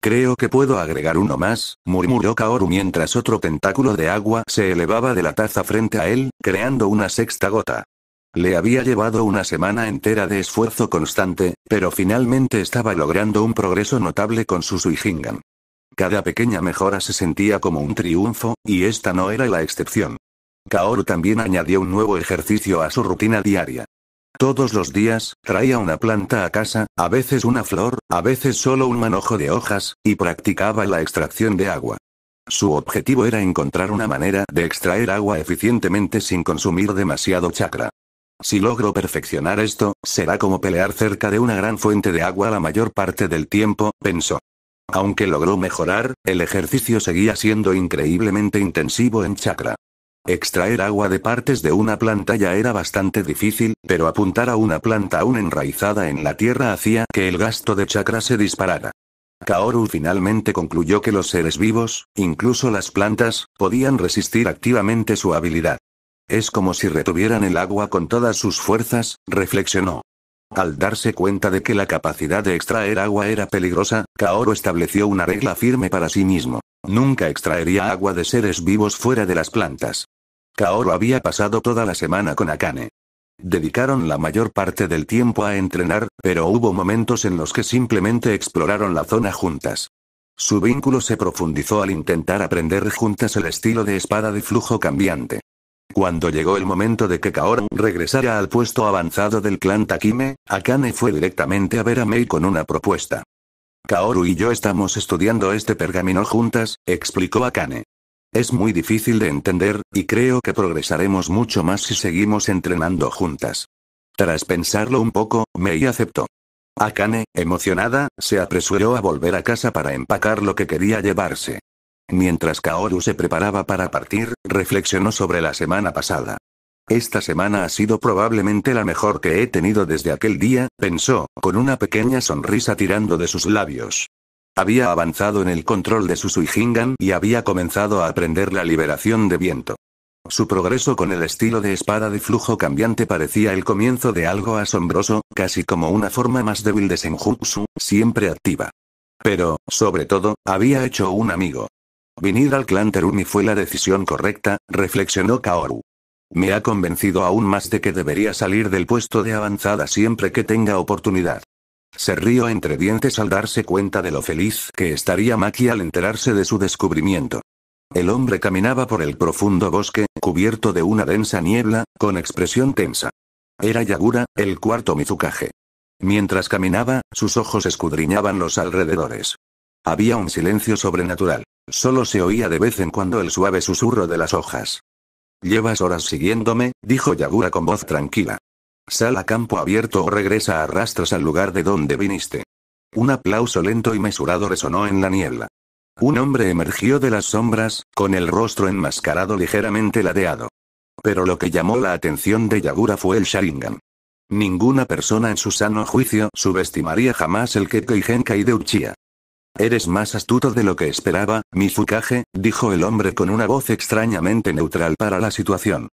Creo que puedo agregar uno más, murmuró Kaoru mientras otro tentáculo de agua se elevaba de la taza frente a él, creando una sexta gota. Le había llevado una semana entera de esfuerzo constante, pero finalmente estaba logrando un progreso notable con su Suihingan. Cada pequeña mejora se sentía como un triunfo, y esta no era la excepción. Kaoru también añadió un nuevo ejercicio a su rutina diaria. Todos los días, traía una planta a casa, a veces una flor, a veces solo un manojo de hojas, y practicaba la extracción de agua. Su objetivo era encontrar una manera de extraer agua eficientemente sin consumir demasiado chakra. Si logro perfeccionar esto, será como pelear cerca de una gran fuente de agua la mayor parte del tiempo, pensó. Aunque logró mejorar, el ejercicio seguía siendo increíblemente intensivo en chakra. Extraer agua de partes de una planta ya era bastante difícil, pero apuntar a una planta aún enraizada en la tierra hacía que el gasto de chakra se disparara. Kaoru finalmente concluyó que los seres vivos, incluso las plantas, podían resistir activamente su habilidad. Es como si retuvieran el agua con todas sus fuerzas, reflexionó. Al darse cuenta de que la capacidad de extraer agua era peligrosa, Kaoru estableció una regla firme para sí mismo. Nunca extraería agua de seres vivos fuera de las plantas. Kaoru había pasado toda la semana con Akane. Dedicaron la mayor parte del tiempo a entrenar, pero hubo momentos en los que simplemente exploraron la zona juntas. Su vínculo se profundizó al intentar aprender juntas el estilo de espada de flujo cambiante. Cuando llegó el momento de que Kaoru regresara al puesto avanzado del clan Takime, Akane fue directamente a ver a Mei con una propuesta. Kaoru y yo estamos estudiando este pergamino juntas, explicó Akane. Es muy difícil de entender, y creo que progresaremos mucho más si seguimos entrenando juntas. Tras pensarlo un poco, Mei aceptó. Akane, emocionada, se apresuró a volver a casa para empacar lo que quería llevarse. Mientras Kaoru se preparaba para partir, reflexionó sobre la semana pasada. Esta semana ha sido probablemente la mejor que he tenido desde aquel día, pensó, con una pequeña sonrisa tirando de sus labios. Había avanzado en el control de su Suihingan y había comenzado a aprender la liberación de viento. Su progreso con el estilo de espada de flujo cambiante parecía el comienzo de algo asombroso, casi como una forma más débil de Senjutsu, siempre activa. Pero, sobre todo, había hecho un amigo. Venir al clan Terumi fue la decisión correcta, reflexionó Kaoru. Me ha convencido aún más de que debería salir del puesto de avanzada siempre que tenga oportunidad. Se rió entre dientes al darse cuenta de lo feliz que estaría Maki al enterarse de su descubrimiento. El hombre caminaba por el profundo bosque, cubierto de una densa niebla, con expresión tensa. Era Yagura, el cuarto Mizukage. Mientras caminaba, sus ojos escudriñaban los alrededores. Había un silencio sobrenatural. Solo se oía de vez en cuando el suave susurro de las hojas. «Llevas horas siguiéndome», dijo Yagura con voz tranquila. «Sal a campo abierto o regresa a rastros al lugar de donde viniste». Un aplauso lento y mesurado resonó en la niebla. Un hombre emergió de las sombras, con el rostro enmascarado ligeramente ladeado. Pero lo que llamó la atención de Yagura fue el Sharingan. Ninguna persona en su sano juicio subestimaría jamás el Kekkei Genkai de Uchiha. «Eres más astuto de lo que esperaba, Mizukage», dijo el hombre con una voz extrañamente neutral para la situación.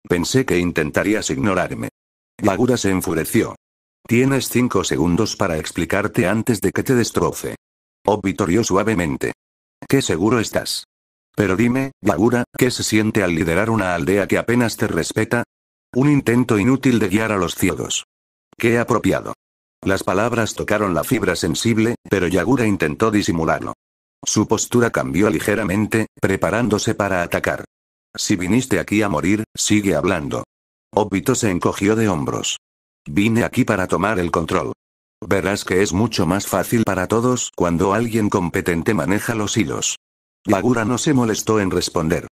«Pensé que intentarías ignorarme». Yagura se enfureció. «Tienes 5 segundos para explicarte antes de que te destroce». Obito rió suavemente. «¿Qué seguro estás? Pero dime, Yagura, ¿qué se siente al liderar una aldea que apenas te respeta? Un intento inútil de guiar a los ciegos. Qué apropiado». Las palabras tocaron la fibra sensible, pero Yagura intentó disimularlo. Su postura cambió ligeramente, preparándose para atacar. «Si viniste aquí a morir, sigue hablando». Obito se encogió de hombros. «Vine aquí para tomar el control. Verás que es mucho más fácil para todos cuando alguien competente maneja los hilos». Yagura no se molestó en responder.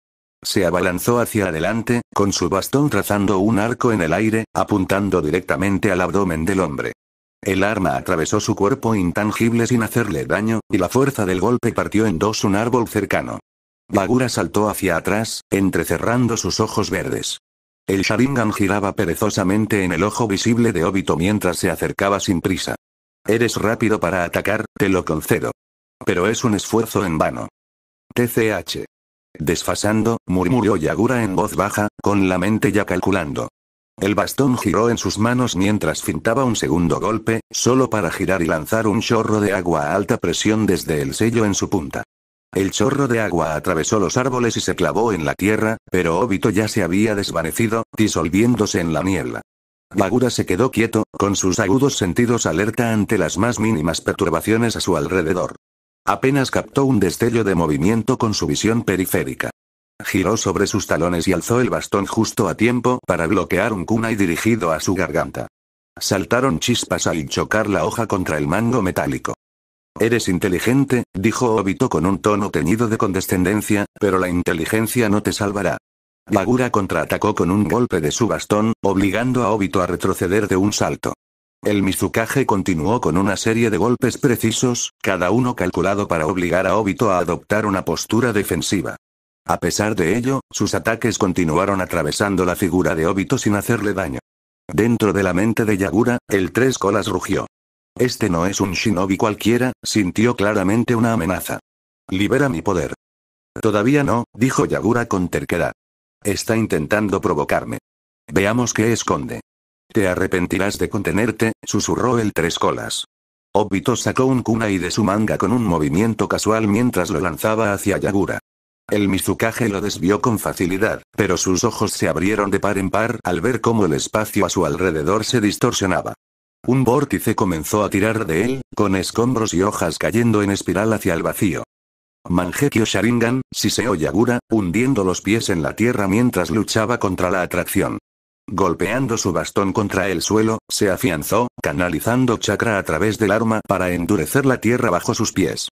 Se abalanzó hacia adelante, con su bastón trazando un arco en el aire, apuntando directamente al abdomen del hombre. El arma atravesó su cuerpo intangible sin hacerle daño, y la fuerza del golpe partió en dos un árbol cercano. Yagura saltó hacia atrás, entrecerrando sus ojos verdes. El Sharingan giraba perezosamente en el ojo visible de Obito mientras se acercaba sin prisa. «Eres rápido para atacar, te lo concedo. Pero es un esfuerzo en vano». «TCH. Desfasando», murmuró Yagura en voz baja, con la mente ya calculando. El bastón giró en sus manos mientras fintaba un segundo golpe, solo para girar y lanzar un chorro de agua a alta presión desde el sello en su punta. El chorro de agua atravesó los árboles y se clavó en la tierra, pero Obito ya se había desvanecido, disolviéndose en la niebla. Bagura se quedó quieto, con sus agudos sentidos alerta ante las más mínimas perturbaciones a su alrededor. Apenas captó un destello de movimiento con su visión periférica. Giró sobre sus talones y alzó el bastón justo a tiempo para bloquear un kunai dirigido a su garganta. Saltaron chispas al chocar la hoja contra el mango metálico. Eres inteligente, dijo Obito con un tono teñido de condescendencia, pero la inteligencia no te salvará. Bagura contraatacó con un golpe de su bastón, obligando a Obito a retroceder de un salto. El Mizukage continuó con una serie de golpes precisos, cada uno calculado para obligar a Obito a adoptar una postura defensiva. A pesar de ello, sus ataques continuaron atravesando la figura de Obito sin hacerle daño. Dentro de la mente de Yagura, el Tres Colas rugió. Este no es un shinobi cualquiera, sintió claramente una amenaza. Libera mi poder. Todavía no, dijo Yagura con terquedad. Está intentando provocarme. Veamos qué esconde. Te arrepentirás de contenerte, susurró el Tres Colas. Obito sacó un kunai de su manga con un movimiento casual mientras lo lanzaba hacia Yagura. El Mizukage lo desvió con facilidad, pero sus ojos se abrieron de par en par al ver cómo el espacio a su alrededor se distorsionaba. Un vórtice comenzó a tirar de él, con escombros y hojas cayendo en espiral hacia el vacío. Mangekyo Sharingan, siseó Yagura, hundiendo los pies en la tierra mientras luchaba contra la atracción. Golpeando su bastón contra el suelo, se afianzó, canalizando chakra a través del arma para endurecer la tierra bajo sus pies.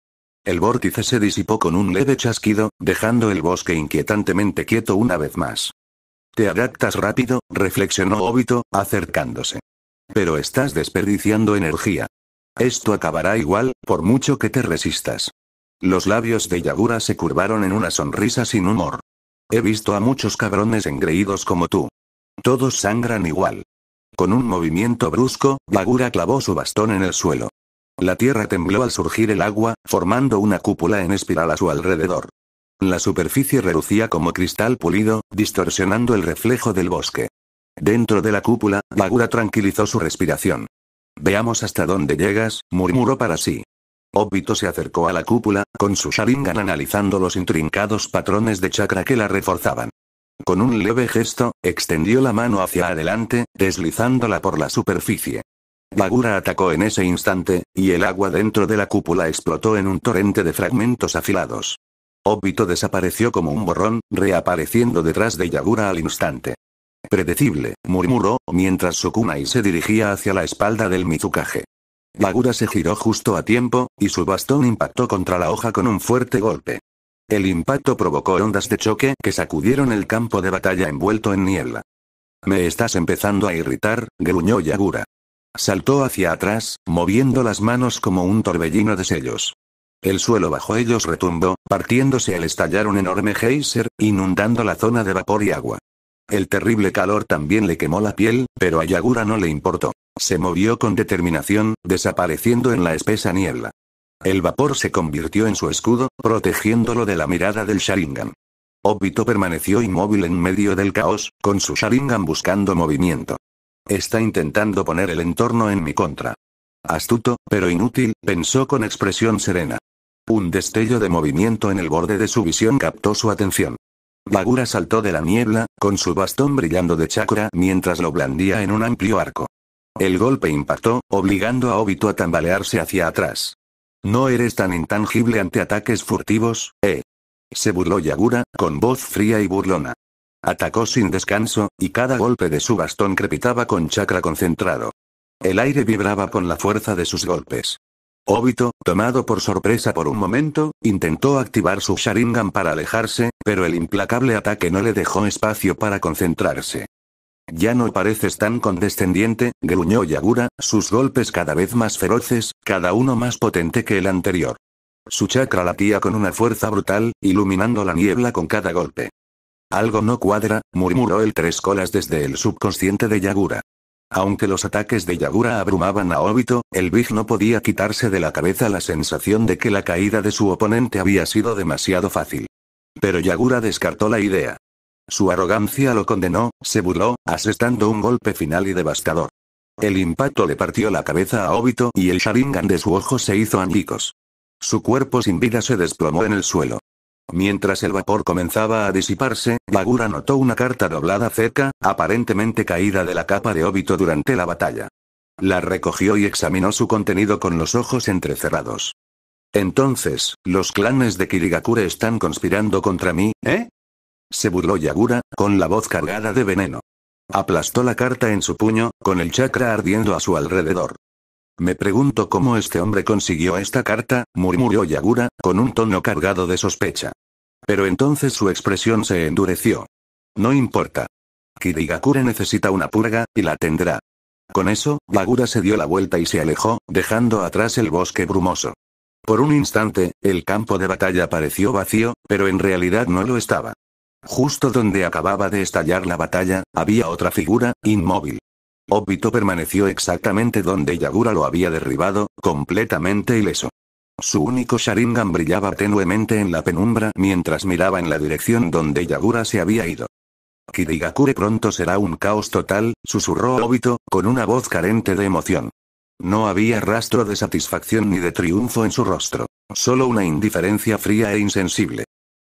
El vórtice se disipó con un leve chasquido, dejando el bosque inquietantemente quieto una vez más. Te adaptas rápido, reflexionó Obito, acercándose. Pero estás desperdiciando energía. Esto acabará igual, por mucho que te resistas. Los labios de Yagura se curvaron en una sonrisa sin humor. He visto a muchos cabrones engreídos como tú. Todos sangran igual. Con un movimiento brusco, Yagura clavó su bastón en el suelo. La tierra tembló al surgir el agua, formando una cúpula en espiral a su alrededor. La superficie relucía como cristal pulido, distorsionando el reflejo del bosque. Dentro de la cúpula, Yagura tranquilizó su respiración. Veamos hasta dónde llegas, murmuró para sí. Obito se acercó a la cúpula, con su Sharingan analizando los intrincados patrones de chakra que la reforzaban. Con un leve gesto, extendió la mano hacia adelante, deslizándola por la superficie. Yagura atacó en ese instante, y el agua dentro de la cúpula explotó en un torrente de fragmentos afilados. Obito desapareció como un borrón, reapareciendo detrás de Yagura al instante. Predecible, murmuró, mientras su kunai se dirigía hacia la espalda del Mizukage. Yagura se giró justo a tiempo, y su bastón impactó contra la hoja con un fuerte golpe. El impacto provocó ondas de choque que sacudieron el campo de batalla envuelto en niebla. Me estás empezando a irritar, gruñó Yagura. Saltó hacia atrás, moviendo las manos como un torbellino de sellos. El suelo bajo ellos retumbó, partiéndose al estallar un enorme geyser, inundando la zona de vapor y agua. El terrible calor también le quemó la piel, pero a Yagura no le importó. Se movió con determinación, desapareciendo en la espesa niebla. El vapor se convirtió en su escudo, protegiéndolo de la mirada del Sharingan. Obito permaneció inmóvil en medio del caos, con su Sharingan buscando movimiento. Está intentando poner el entorno en mi contra. Astuto, pero inútil, pensó con expresión serena. Un destello de movimiento en el borde de su visión captó su atención. Yagura saltó de la niebla, con su bastón brillando de chakra mientras lo blandía en un amplio arco. El golpe impactó, obligando a Obito a tambalearse hacia atrás. No eres tan intangible ante ataques furtivos, ¿eh? Se burló Yagura, con voz fría y burlona. Atacó sin descanso, y cada golpe de su bastón crepitaba con chakra concentrado. El aire vibraba con la fuerza de sus golpes. Obito, tomado por sorpresa por un momento, intentó activar su Sharingan para alejarse, pero el implacable ataque no le dejó espacio para concentrarse. Ya no pareces tan condescendiente, gruñó Yagura, sus golpes cada vez más feroces, cada uno más potente que el anterior. Su chakra latía con una fuerza brutal, iluminando la niebla con cada golpe. Algo no cuadra, murmuró el Tres Colas desde el subconsciente de Yagura. Aunque los ataques de Yagura abrumaban a Obito, el Big no podía quitarse de la cabeza la sensación de que la caída de su oponente había sido demasiado fácil. Pero Yagura descartó la idea. Su arrogancia lo condenó, se burló, asestando un golpe final y devastador. El impacto le partió la cabeza a Obito y el Sharingan de su ojo se hizo añicos. Su cuerpo sin vida se desplomó en el suelo. Mientras el vapor comenzaba a disiparse, Yagura notó una carta doblada cerca, aparentemente caída de la capa de Obito durante la batalla. La recogió y examinó su contenido con los ojos entrecerrados. Entonces, los clanes de Kirigakure están conspirando contra mí, ¿eh? Se burló Yagura, con la voz cargada de veneno. Aplastó la carta en su puño, con el chakra ardiendo a su alrededor. Me pregunto cómo este hombre consiguió esta carta, murmuró Yagura, con un tono cargado de sospecha. Pero entonces su expresión se endureció. No importa. Kirigakure necesita una purga, y la tendrá. Con eso, Yagura se dio la vuelta y se alejó, dejando atrás el bosque brumoso. Por un instante, el campo de batalla pareció vacío, pero en realidad no lo estaba. Justo donde acababa de estallar la batalla, había otra figura, inmóvil. Obito permaneció exactamente donde Yagura lo había derribado, completamente ileso. Su único Sharingan brillaba tenuemente en la penumbra mientras miraba en la dirección donde Yagura se había ido. Kirigakure pronto será un caos total, susurró Obito, con una voz carente de emoción. No había rastro de satisfacción ni de triunfo en su rostro, solo una indiferencia fría e insensible.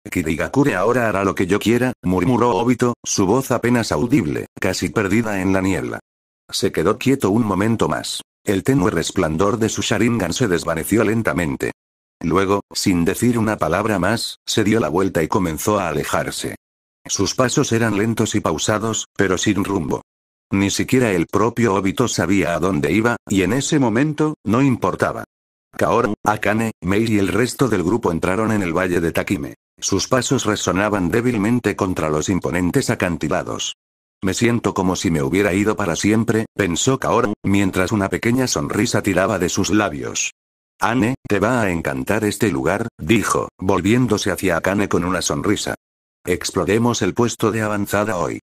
Kirigakure ahora hará lo que yo quiera, murmuró Obito, su voz apenas audible, casi perdida en la niebla. Se quedó quieto un momento más. El tenue resplandor de su Sharingan se desvaneció lentamente. Luego, sin decir una palabra más, se dio la vuelta y comenzó a alejarse. Sus pasos eran lentos y pausados, pero sin rumbo. Ni siquiera el propio Obito sabía a dónde iba, y en ese momento, no importaba. Kaoru, Akane, Mei y el resto del grupo entraron en el valle de Takime. Sus pasos resonaban débilmente contra los imponentes acantilados. Me siento como si me hubiera ido para siempre, pensó Kaoru, mientras una pequeña sonrisa tiraba de sus labios. Ane, te va a encantar este lugar, dijo, volviéndose hacia Akane con una sonrisa. Exploremos el puesto de avanzada hoy.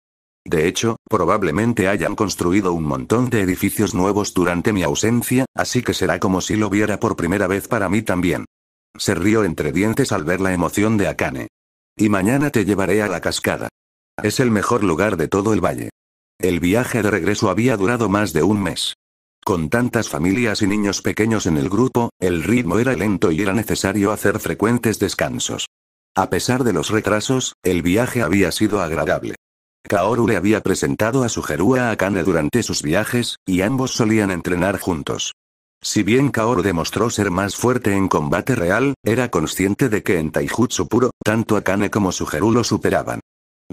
De hecho, probablemente hayan construido un montón de edificios nuevos durante mi ausencia, así que será como si lo viera por primera vez para mí también. Se rió entre dientes al ver la emoción de Akane. Y mañana te llevaré a la cascada. Es el mejor lugar de todo el valle. El viaje de regreso había durado más de un mes. Con tantas familias y niños pequeños en el grupo, el ritmo era lento y era necesario hacer frecuentes descansos. A pesar de los retrasos, el viaje había sido agradable. Kaoru le había presentado a Sugeru a Akane durante sus viajes, y ambos solían entrenar juntos. Si bien Kaoru demostró ser más fuerte en combate real, era consciente de que en Taijutsu puro, tanto Akane como Sugeru lo superaban.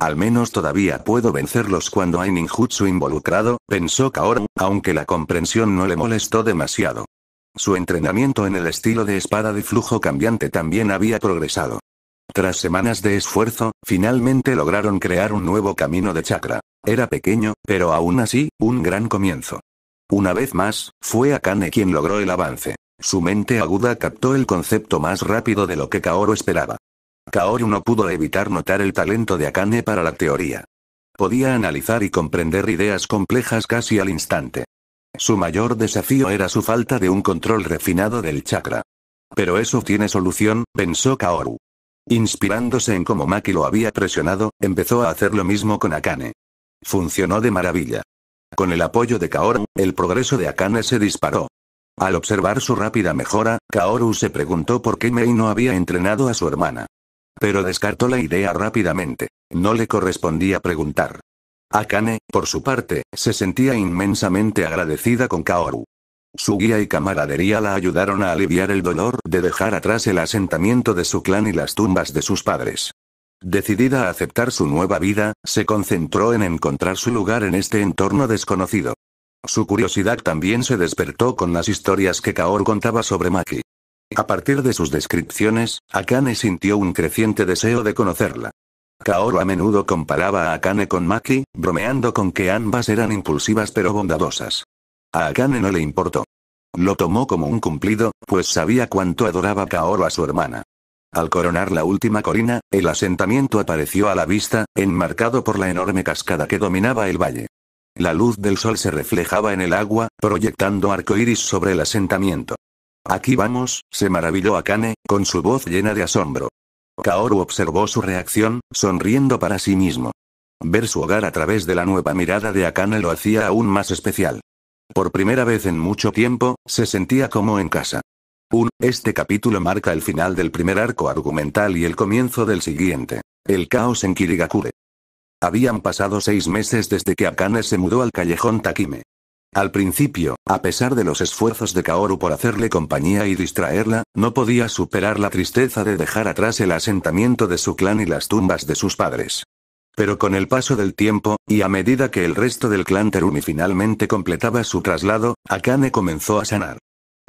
Al menos todavía puedo vencerlos cuando hay ninjutsu involucrado, pensó Kaoru, aunque la comprensión no le molestó demasiado. Su entrenamiento en el estilo de espada de flujo cambiante también había progresado. Tras semanas de esfuerzo, finalmente lograron crear un nuevo camino de chakra. Era pequeño, pero aún así, un gran comienzo. Una vez más, fue Akane quien logró el avance. Su mente aguda captó el concepto más rápido de lo que Kaoru esperaba. Kaoru no pudo evitar notar el talento de Akane para la teoría. Podía analizar y comprender ideas complejas casi al instante. Su mayor desafío era su falta de un control refinado del chakra. Pero eso tiene solución, pensó Kaoru. Inspirándose en cómo Maki lo había presionado, empezó a hacer lo mismo con Akane. Funcionó de maravilla. Con el apoyo de Kaoru, el progreso de Akane se disparó. Al observar su rápida mejora, Kaoru se preguntó por qué Mei no había entrenado a su hermana. Pero descartó la idea rápidamente. No le correspondía preguntar. Akane, por su parte, se sentía inmensamente agradecida con Kaoru. Su guía y camaradería la ayudaron a aliviar el dolor de dejar atrás el asentamiento de su clan y las tumbas de sus padres. Decidida a aceptar su nueva vida, se concentró en encontrar su lugar en este entorno desconocido. Su curiosidad también se despertó con las historias que Kaoru contaba sobre Maki. A partir de sus descripciones, Akane sintió un creciente deseo de conocerla. Kaoru a menudo comparaba a Akane con Maki, bromeando con que ambas eran impulsivas pero bondadosas. A Akane no le importó. Lo tomó como un cumplido, pues sabía cuánto adoraba Kaoru a su hermana. Al coronar la última colina, el asentamiento apareció a la vista, enmarcado por la enorme cascada que dominaba el valle. La luz del sol se reflejaba en el agua, proyectando arcoíris sobre el asentamiento. Aquí vamos, se maravilló Akane, con su voz llena de asombro. Kaoru observó su reacción, sonriendo para sí mismo. Ver su hogar a través de la nueva mirada de Akane lo hacía aún más especial. Por primera vez en mucho tiempo, se sentía como en casa. Este capítulo marca el final del primer arco argumental y el comienzo del siguiente. El caos en Kirigakure. Habían pasado 6 meses desde que Akane se mudó al callejón Takime. Al principio, a pesar de los esfuerzos de Kaoru por hacerle compañía y distraerla, no podía superar la tristeza de dejar atrás el asentamiento de su clan y las tumbas de sus padres. Pero con el paso del tiempo, y a medida que el resto del clan Terumi finalmente completaba su traslado, Akane comenzó a sanar.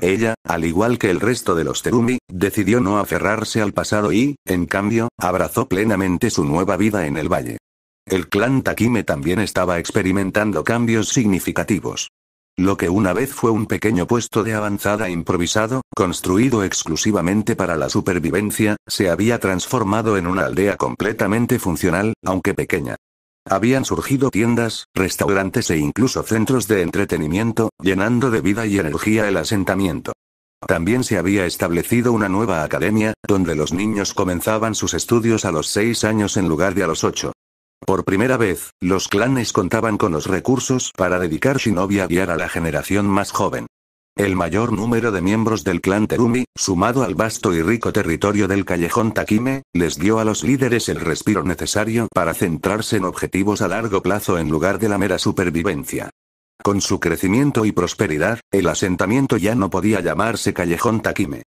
Ella, al igual que el resto de los Terumi, decidió no aferrarse al pasado y, en cambio, abrazó plenamente su nueva vida en el valle. El clan Takime también estaba experimentando cambios significativos. Lo que una vez fue un pequeño puesto de avanzada improvisado, construido exclusivamente para la supervivencia, se había transformado en una aldea completamente funcional, aunque pequeña. Habían surgido tiendas, restaurantes e incluso centros de entretenimiento, llenando de vida y energía el asentamiento. También se había establecido una nueva academia, donde los niños comenzaban sus estudios a los 6 años en lugar de a los 8. Por primera vez, los clanes contaban con los recursos para dedicar shinobi a guiar a la generación más joven. El mayor número de miembros del clan Terumi, sumado al vasto y rico territorio del callejón Takime, les dio a los líderes el respiro necesario para centrarse en objetivos a largo plazo en lugar de la mera supervivencia. Con su crecimiento y prosperidad, el asentamiento ya no podía llamarse callejón Takime.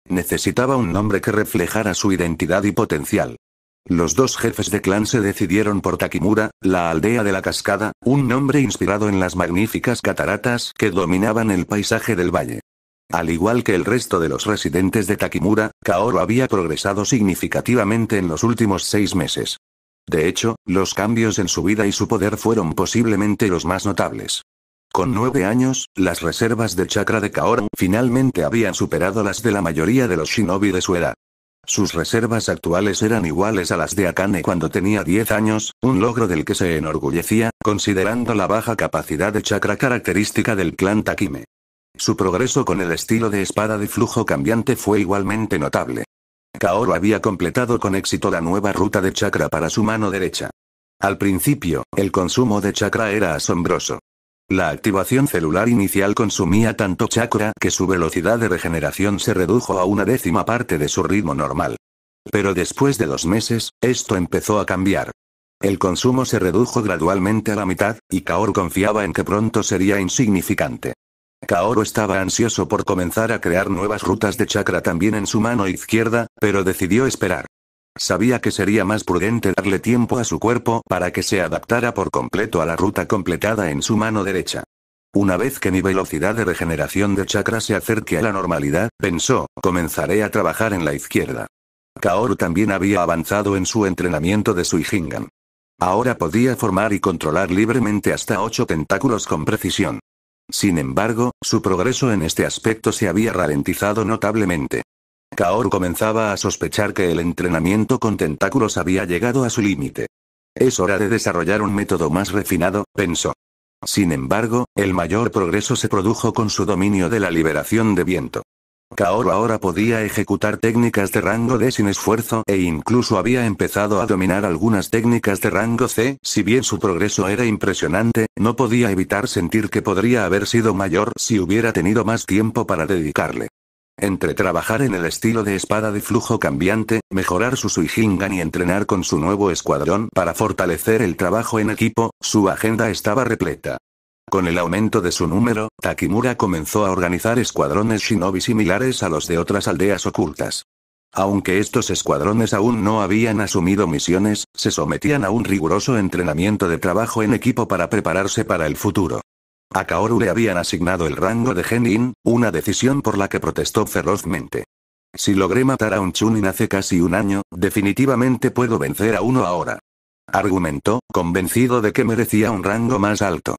Necesitaba un nombre que reflejara su identidad y potencial. Los dos jefes de clan se decidieron por Takimura, la aldea de la cascada, un nombre inspirado en las magníficas cataratas que dominaban el paisaje del valle. Al igual que el resto de los residentes de Takimura, Kaoru había progresado significativamente en los últimos 6 meses. De hecho, los cambios en su vida y su poder fueron posiblemente los más notables. Con 9 años, las reservas de chakra de Kaoru finalmente habían superado las de la mayoría de los shinobi de su edad. Sus reservas actuales eran iguales a las de Akane cuando tenía 10 años, un logro del que se enorgullecía, considerando la baja capacidad de chakra característica del clan Takime. Su progreso con el estilo de espada de flujo cambiante fue igualmente notable. Kaoru había completado con éxito la nueva ruta de chakra para su mano derecha. Al principio, el consumo de chakra era asombroso. La activación celular inicial consumía tanto chakra que su velocidad de regeneración se redujo a 1/10 parte de su ritmo normal. Pero después de 2 meses, esto empezó a cambiar. El consumo se redujo gradualmente a la mitad, y Kaoru confiaba en que pronto sería insignificante. Kaoru estaba ansioso por comenzar a crear nuevas rutas de chakra también en su mano izquierda, pero decidió esperar. Sabía que sería más prudente darle tiempo a su cuerpo para que se adaptara por completo a la ruta completada en su mano derecha. Una vez que mi velocidad de regeneración de chakra se acerque a la normalidad, pensó, comenzaré a trabajar en la izquierda. Kaoru también había avanzado en su entrenamiento de Suihingan. Ahora podía formar y controlar libremente hasta 8 tentáculos con precisión. Sin embargo, su progreso en este aspecto se había ralentizado notablemente. Kaoru comenzaba a sospechar que el entrenamiento con tentáculos había llegado a su límite. Es hora de desarrollar un método más refinado, pensó. Sin embargo, el mayor progreso se produjo con su dominio de la liberación de viento. Kaoru ahora podía ejecutar técnicas de rango D sin esfuerzo e incluso había empezado a dominar algunas técnicas de rango C. Si bien su progreso era impresionante, no podía evitar sentir que podría haber sido mayor si hubiera tenido más tiempo para dedicarle. Entre trabajar en el estilo de espada de flujo cambiante, mejorar su Suihingan y entrenar con su nuevo escuadrón para fortalecer el trabajo en equipo, su agenda estaba repleta. Con el aumento de su número, Takimura comenzó a organizar escuadrones shinobi similares a los de otras aldeas ocultas. Aunque estos escuadrones aún no habían asumido misiones, se sometían a un riguroso entrenamiento de trabajo en equipo para prepararse para el futuro. A Kaoru le habían asignado el rango de Genin, una decisión por la que protestó ferozmente. Si logré matar a un Chunin hace casi un año, definitivamente puedo vencer a uno ahora. Argumentó, convencido de que merecía un rango más alto.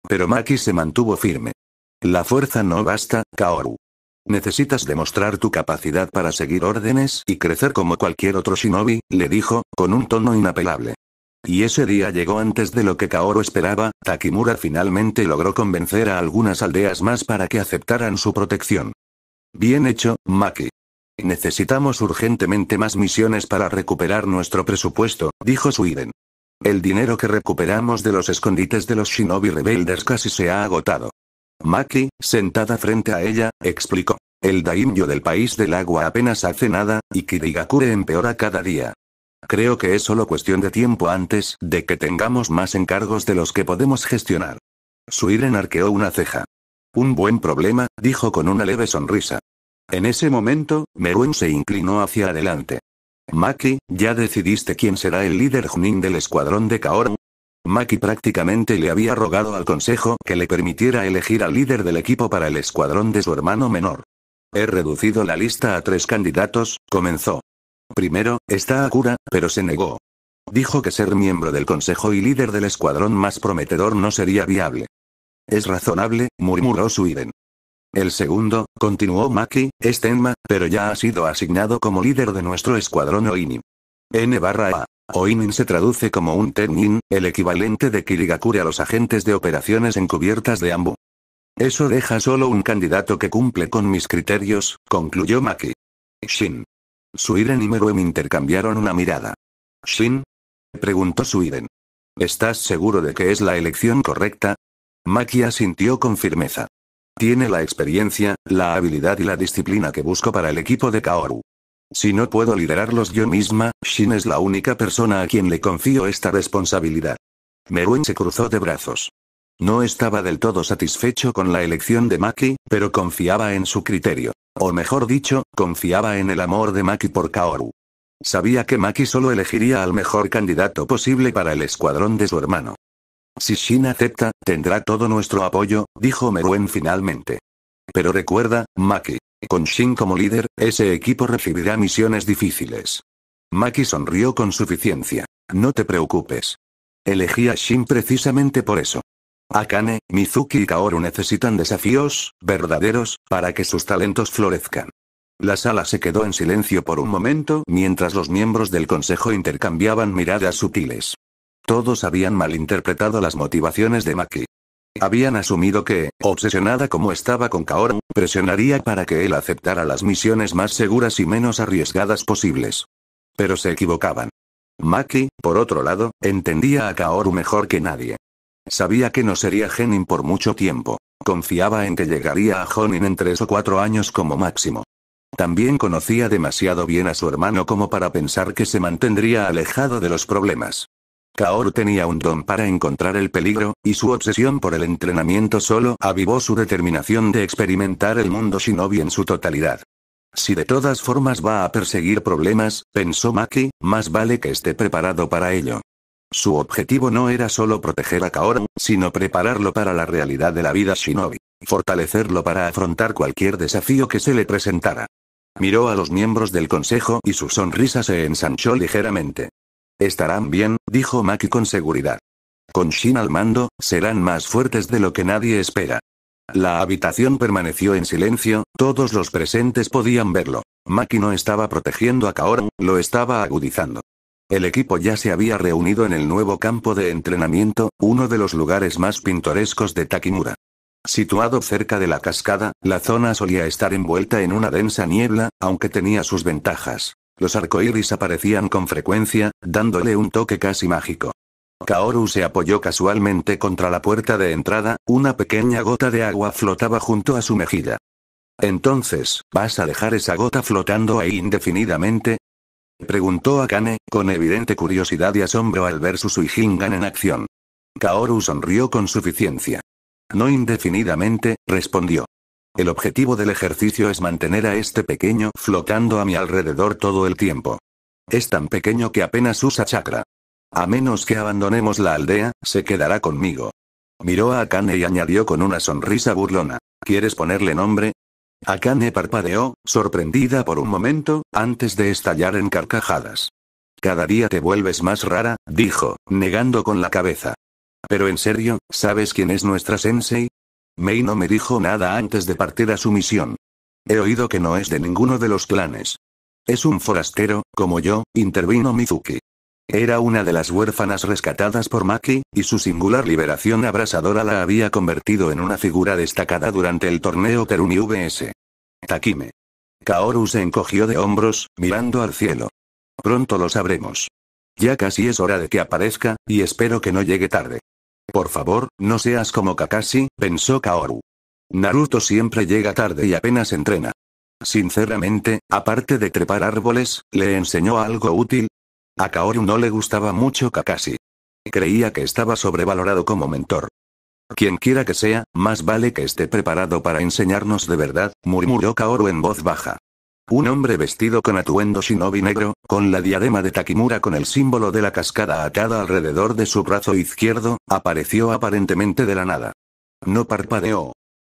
Pero Maki se mantuvo firme. La fuerza no basta, Kaoru. Necesitas demostrar tu capacidad para seguir órdenes y crecer como cualquier otro shinobi, le dijo, con un tono inapelable. Y ese día llegó antes de lo que Kaoru esperaba. Takimura finalmente logró convencer a algunas aldeas más para que aceptaran su protección. Bien hecho, Maki. Necesitamos urgentemente más misiones para recuperar nuestro presupuesto, dijo Suiden. El dinero que recuperamos de los escondites de los shinobi rebeldes casi se ha agotado. Maki, sentada frente a ella, explicó. El daimyo del país del agua apenas hace nada, y Kirigakure empeora cada día. Creo que es solo cuestión de tiempo antes de que tengamos más encargos de los que podemos gestionar. Suiren arqueó una ceja. Un buen problema, dijo con una leve sonrisa. En ese momento, Meruem se inclinó hacia adelante. Maki, ¿ya decidiste quién será el líder Junin del escuadrón de Kaoru? Maki prácticamente le había rogado al consejo que le permitiera elegir al líder del equipo para el escuadrón de su hermano menor. He reducido la lista a 3 candidatos, comenzó. Primero, está Akura, pero se negó. Dijo que ser miembro del consejo y líder del escuadrón más prometedor no sería viable. Es razonable, murmuró Suiren. El segundo, continuó Maki, es Tenma, pero ya ha sido asignado como líder de nuestro escuadrón Oinin. N/A. Oinin se traduce como un Tennin, el equivalente de Kirigakure a los agentes de operaciones encubiertas de Ambu. Eso deja solo un candidato que cumple con mis criterios, concluyó Maki. Shin. Suiren y Meruem intercambiaron una mirada. ¿Shin? Preguntó Suiren. ¿Estás seguro de que es la elección correcta? Maki asintió con firmeza. Tiene la experiencia, la habilidad y la disciplina que busco para el equipo de Kaoru. Si no puedo liderarlos yo misma, Shin es la única persona a quien le confío esta responsabilidad. Meruem se cruzó de brazos. No estaba del todo satisfecho con la elección de Maki, pero confiaba en su criterio. O mejor dicho, confiaba en el amor de Maki por Kaoru. Sabía que Maki solo elegiría al mejor candidato posible para el escuadrón de su hermano. Si Shin acepta, tendrá todo nuestro apoyo, dijo Meruem finalmente. Pero recuerda, Maki, con Shin como líder, ese equipo recibirá misiones difíciles. Maki sonrió con suficiencia. No te preocupes. Elegí a Shin precisamente por eso. Akane, Mizuki y Kaoru necesitan desafíos verdaderos para que sus talentos florezcan. La sala se quedó en silencio por un momento mientras los miembros del consejo intercambiaban miradas sutiles. Todos habían malinterpretado las motivaciones de Maki. Habían asumido que, obsesionada como estaba con Kaoru, presionaría para que él aceptara las misiones más seguras y menos arriesgadas posibles. Pero se equivocaban. Maki, por otro lado, entendía a Kaoru mejor que nadie. Sabía que no sería genin por mucho tiempo. Confiaba en que llegaría a Jonin en 3 o 4 años como máximo. También conocía demasiado bien a su hermano como para pensar que se mantendría alejado de los problemas. Kaoru tenía un don para encontrar el peligro, y su obsesión por el entrenamiento solo avivó su determinación de experimentar el mundo shinobi en su totalidad. Si de todas formas va a perseguir problemas, pensó Maki, más vale que esté preparado para ello. Su objetivo no era solo proteger a Kaoru, sino prepararlo para la realidad de la vida shinobi, fortalecerlo para afrontar cualquier desafío que se le presentara. Miró a los miembros del consejo y su sonrisa se ensanchó ligeramente. Estarán bien, dijo Maki con seguridad. Con Shin al mando, serán más fuertes de lo que nadie espera. La habitación permaneció en silencio, todos los presentes podían verlo. Maki no estaba protegiendo a Kaoru, lo estaba agudizando. El equipo ya se había reunido en el nuevo campo de entrenamiento, uno de los lugares más pintorescos de Takimura. Situado cerca de la cascada, la zona solía estar envuelta en una densa niebla, aunque tenía sus ventajas. Los arcoíris aparecían con frecuencia, dándole un toque casi mágico. Kaoru se apoyó casualmente contra la puerta de entrada, una pequeña gota de agua flotaba junto a su mejilla. Entonces, ¿vas a dejar esa gota flotando ahí indefinidamente?, preguntó Akane, con evidente curiosidad y asombro al ver su Suihingan en acción. Kaoru sonrió con suficiencia. No indefinidamente, respondió. El objetivo del ejercicio es mantener a este pequeño flotando a mi alrededor todo el tiempo. Es tan pequeño que apenas usa chakra. A menos que abandonemos la aldea, se quedará conmigo. Miró a Akane y añadió con una sonrisa burlona. ¿Quieres ponerle nombre? Akane parpadeó, sorprendida por un momento, antes de estallar en carcajadas. Cada día te vuelves más rara, dijo, negando con la cabeza. Pero en serio, ¿sabes quién es nuestra sensei? Mei no me dijo nada antes de partir a su misión. He oído que no es de ninguno de los clanes. Es un forastero, como yo, intervino Mizuki. Era una de las huérfanas rescatadas por Maki, y su singular liberación abrasadora la había convertido en una figura destacada durante el torneo Terumi vs. Takime. Kaoru se encogió de hombros, mirando al cielo. Pronto lo sabremos. Ya casi es hora de que aparezca, y espero que no llegue tarde. Por favor, no seas como Kakashi, pensó Kaoru. Naruto siempre llega tarde y apenas entrena. Sinceramente, aparte de trepar árboles, ¿le enseñó algo útil? A Kaoru no le gustaba mucho Kakashi. Creía que estaba sobrevalorado como mentor. Quien quiera que sea, más vale que esté preparado para enseñarnos de verdad, murmuró Kaoru en voz baja. Un hombre vestido con atuendo shinobi negro, con la diadema de Takimura con el símbolo de la cascada atada alrededor de su brazo izquierdo, apareció aparentemente de la nada. No parpadeó.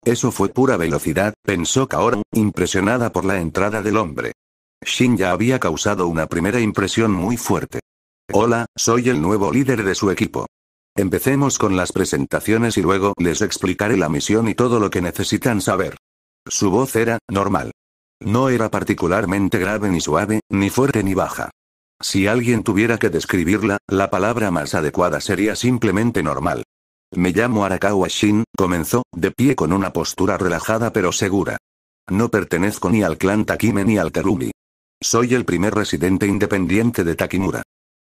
Eso fue pura velocidad, pensó Kaoru, impresionada por la entrada del hombre. Shin ya había causado una primera impresión muy fuerte. Hola, soy el nuevo líder de su equipo. Empecemos con las presentaciones y luego les explicaré la misión y todo lo que necesitan saber. Su voz era normal. No era particularmente grave ni suave, ni fuerte ni baja. Si alguien tuviera que describirla, la palabra más adecuada sería simplemente normal. Me llamo Arakawa Shin, comenzó, de pie con una postura relajada pero segura. No pertenezco ni al clan Takime ni al Terumi. Soy el primer residente independiente de Takimura.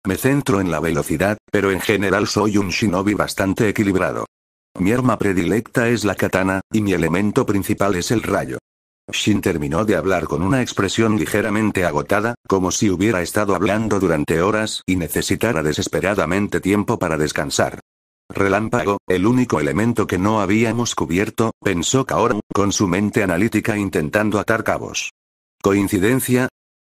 Me centro en la velocidad, pero en general soy un shinobi bastante equilibrado. Mi arma predilecta es la katana, y mi elemento principal es el rayo. Shin terminó de hablar con una expresión ligeramente agotada, como si hubiera estado hablando durante horas y necesitara desesperadamente tiempo para descansar. Relámpago, el único elemento que no habíamos cubierto, pensó Kaoru, con su mente analítica intentando atar cabos. ¿Coincidencia?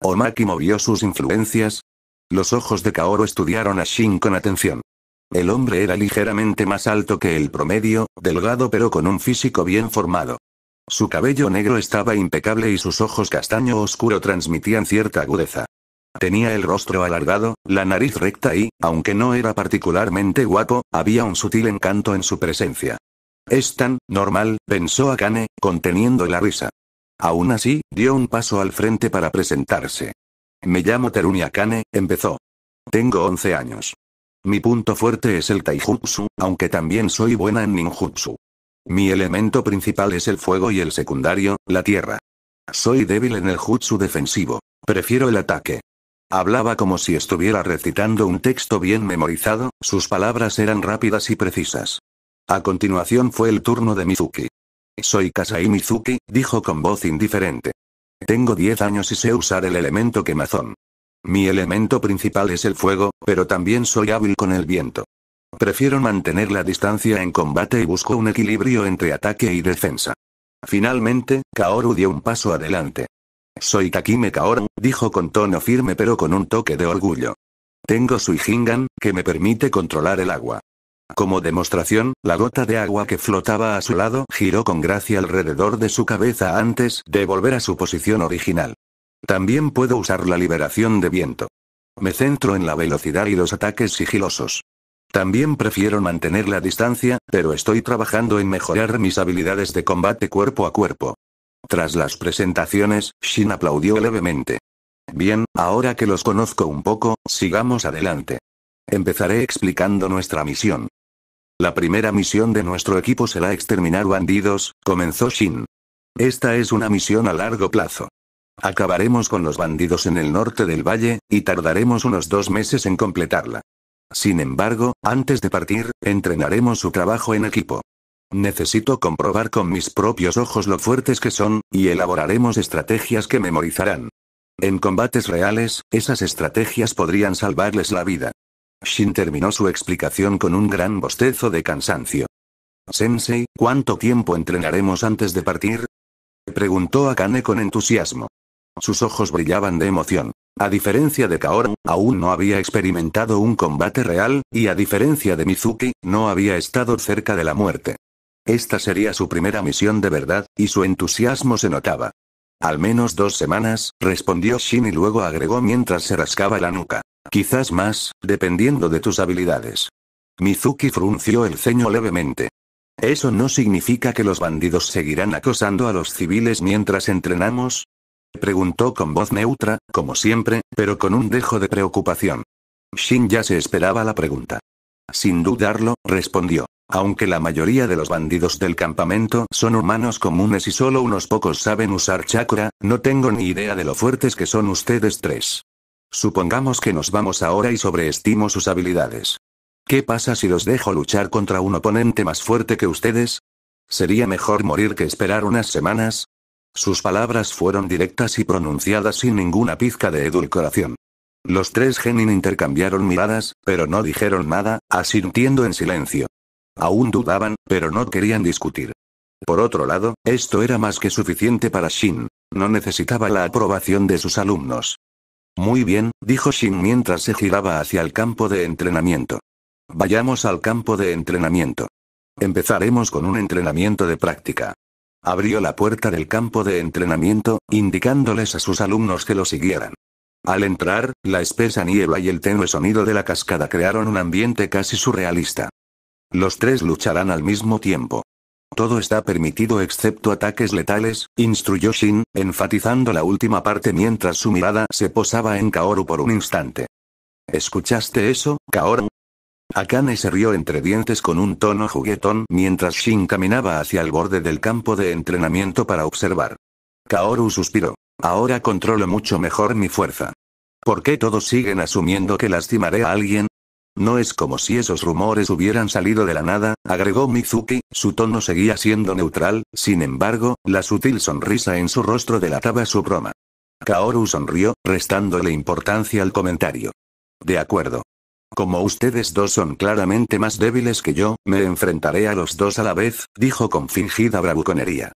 ¿Omaki movió sus influencias? Los ojos de Kaoru estudiaron a Shin con atención. El hombre era ligeramente más alto que el promedio, delgado pero con un físico bien formado. Su cabello negro estaba impecable y sus ojos castaño oscuro transmitían cierta agudeza. Tenía el rostro alargado, la nariz recta y, aunque no era particularmente guapo, había un sutil encanto en su presencia. Es tan normal, pensó Akane, conteniendo la risa. Aún así, dio un paso al frente para presentarse. Me llamo Terumi Akane, empezó. Tengo 11 años. Mi punto fuerte es el taijutsu, aunque también soy buena en ninjutsu. Mi elemento principal es el fuego y el secundario, la tierra. Soy débil en el jutsu defensivo. Prefiero el ataque. Hablaba como si estuviera recitando un texto bien memorizado, sus palabras eran rápidas y precisas. A continuación fue el turno de Mizuki. Soy Kasai Mizuki, dijo con voz indiferente. Tengo 10 años y sé usar el elemento quemazón. Mi elemento principal es el fuego, pero también soy hábil con el viento. Prefiero mantener la distancia en combate y busco un equilibrio entre ataque y defensa. Finalmente, Kaoru dio un paso adelante. Soy Takime Kaoru, dijo con tono firme pero con un toque de orgullo. Tengo Suigingan, que me permite controlar el agua. Como demostración, la gota de agua que flotaba a su lado giró con gracia alrededor de su cabeza antes de volver a su posición original. También puedo usar la liberación de viento. Me centro en la velocidad y los ataques sigilosos. También prefiero mantener la distancia, pero estoy trabajando en mejorar mis habilidades de combate cuerpo a cuerpo. Tras las presentaciones, Shin aplaudió levemente. Bien, ahora que los conozco un poco, sigamos adelante. Empezaré explicando nuestra misión. La primera misión de nuestro equipo será exterminar bandidos, comenzó Shin. Esta es una misión a largo plazo. Acabaremos con los bandidos en el norte del valle, y tardaremos unos 2 meses en completarla. Sin embargo, antes de partir, entrenaremos su trabajo en equipo. Necesito comprobar con mis propios ojos lo fuertes que son, y elaboraremos estrategias que memorizarán. En combates reales, esas estrategias podrían salvarles la vida. Shin terminó su explicación con un gran bostezo de cansancio. Sensei, ¿cuánto tiempo entrenaremos antes de partir? Preguntó Akane con entusiasmo. Sus ojos brillaban de emoción. A diferencia de Kaoru, aún no había experimentado un combate real, y a diferencia de Mizuki, no había estado cerca de la muerte. Esta sería su primera misión de verdad, y su entusiasmo se notaba. Al menos 2 semanas, respondió Shin y luego agregó mientras se rascaba la nuca. Quizás más, dependiendo de tus habilidades. Mizuki frunció el ceño levemente. ¿Eso no significa que los bandidos seguirán acosando a los civiles mientras entrenamos? Preguntó con voz neutra, como siempre, pero con un dejo de preocupación. Shin ya se esperaba la pregunta. Sin dudarlo, respondió. Aunque la mayoría de los bandidos del campamento son humanos comunes y solo unos pocos saben usar chakra, no tengo ni idea de lo fuertes que son ustedes 3. Supongamos que nos vamos ahora y sobreestimo sus habilidades. ¿Qué pasa si los dejo luchar contra un oponente más fuerte que ustedes? ¿Sería mejor morir que esperar unas semanas? Sus palabras fueron directas y pronunciadas sin ninguna pizca de edulcoración. Los tres genin intercambiaron miradas, pero no dijeron nada, asintiendo en silencio. Aún dudaban, pero no querían discutir. Por otro lado, esto era más que suficiente para Shin. No necesitaba la aprobación de sus alumnos. Muy bien, dijo Shin mientras se giraba hacia el campo de entrenamiento. Vayamos al campo de entrenamiento. Empezaremos con un entrenamiento de práctica. Abrió la puerta del campo de entrenamiento, indicándoles a sus alumnos que lo siguieran. Al entrar, la espesa niebla y el tenue sonido de la cascada crearon un ambiente casi surrealista. Los tres lucharán al mismo tiempo. Todo está permitido excepto ataques letales, instruyó Shin, enfatizando la última parte mientras su mirada se posaba en Kaoru por un instante. ¿Escuchaste eso, Kaoru? Akane se rió entre dientes con un tono juguetón mientras Shin caminaba hacia el borde del campo de entrenamiento para observar. Kaoru suspiró. Ahora controlo mucho mejor mi fuerza. ¿Por qué todos siguen asumiendo que lastimaré a alguien? No es como si esos rumores hubieran salido de la nada, agregó Mizuki, su tono seguía siendo neutral, sin embargo, la sutil sonrisa en su rostro delataba su broma. Kaoru sonrió, restándole importancia al comentario. De acuerdo. Como ustedes dos son claramente más débiles que yo, me enfrentaré a los dos a la vez, dijo con fingida bravuconería.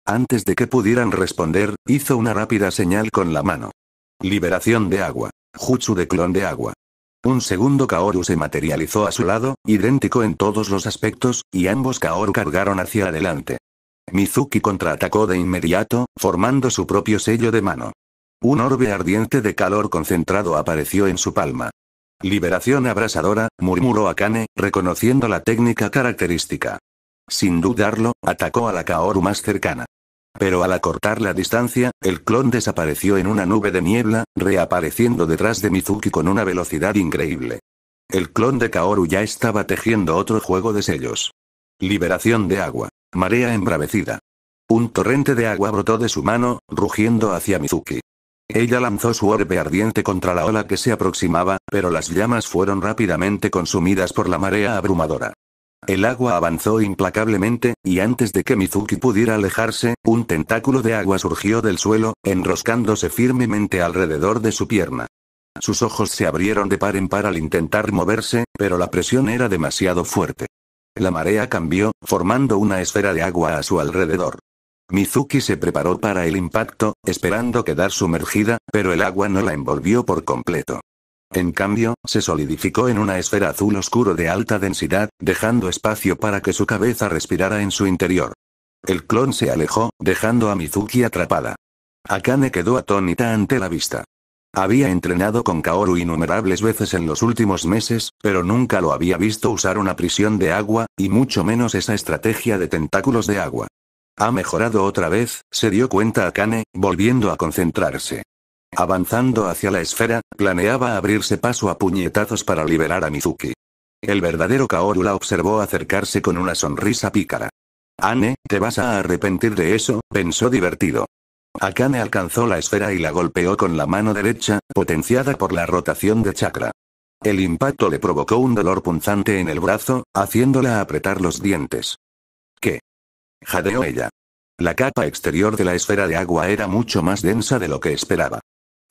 Antes de que pudieran responder, hizo una rápida señal con la mano. Liberación de agua. Jutsu de clon de agua. Un segundo Kaoru se materializó a su lado, idéntico en todos los aspectos, y ambos Kaoru cargaron hacia adelante. Mizuki contraatacó de inmediato, formando su propio sello de mano. Un orbe ardiente de calor concentrado apareció en su palma. Liberación abrasadora, murmuró Akane, reconociendo la técnica característica. Sin dudarlo, atacó a la Kaoru más cercana. Pero al acortar la distancia, el clon desapareció en una nube de niebla, reapareciendo detrás de Mizuki con una velocidad increíble. El clon de Kaoru ya estaba tejiendo otro juego de sellos. Liberación de agua. Marea embravecida. Un torrente de agua brotó de su mano, rugiendo hacia Mizuki. Ella lanzó su orbe ardiente contra la ola que se aproximaba, pero las llamas fueron rápidamente consumidas por la marea abrumadora. El agua avanzó implacablemente, y antes de que Mizuki pudiera alejarse, un tentáculo de agua surgió del suelo, enroscándose firmemente alrededor de su pierna. Sus ojos se abrieron de par en par al intentar moverse, pero la presión era demasiado fuerte. La marea cambió, formando una esfera de agua a su alrededor. Mizuki se preparó para el impacto, esperando quedar sumergida, pero el agua no la envolvió por completo. En cambio, se solidificó en una esfera azul oscuro de alta densidad, dejando espacio para que su cabeza respirara en su interior. El clon se alejó, dejando a Mizuki atrapada. Akane quedó atónita ante la vista. Había entrenado con Kaoru innumerables veces en los últimos meses, pero nunca lo había visto usar una prisión de agua, y mucho menos esa estrategia de tentáculos de agua. Ha mejorado otra vez, se dio cuenta Akane, volviendo a concentrarse. Avanzando hacia la esfera, planeaba abrirse paso a puñetazos para liberar a Mizuki. El verdadero Kaoru la observó acercarse con una sonrisa pícara. «Ane, te vas a arrepentir de eso», pensó divertido. Akane alcanzó la esfera y la golpeó con la mano derecha, potenciada por la rotación de chakra. El impacto le provocó un dolor punzante en el brazo, haciéndola apretar los dientes. «¿Qué?», jadeó ella. La capa exterior de la esfera de agua era mucho más densa de lo que esperaba.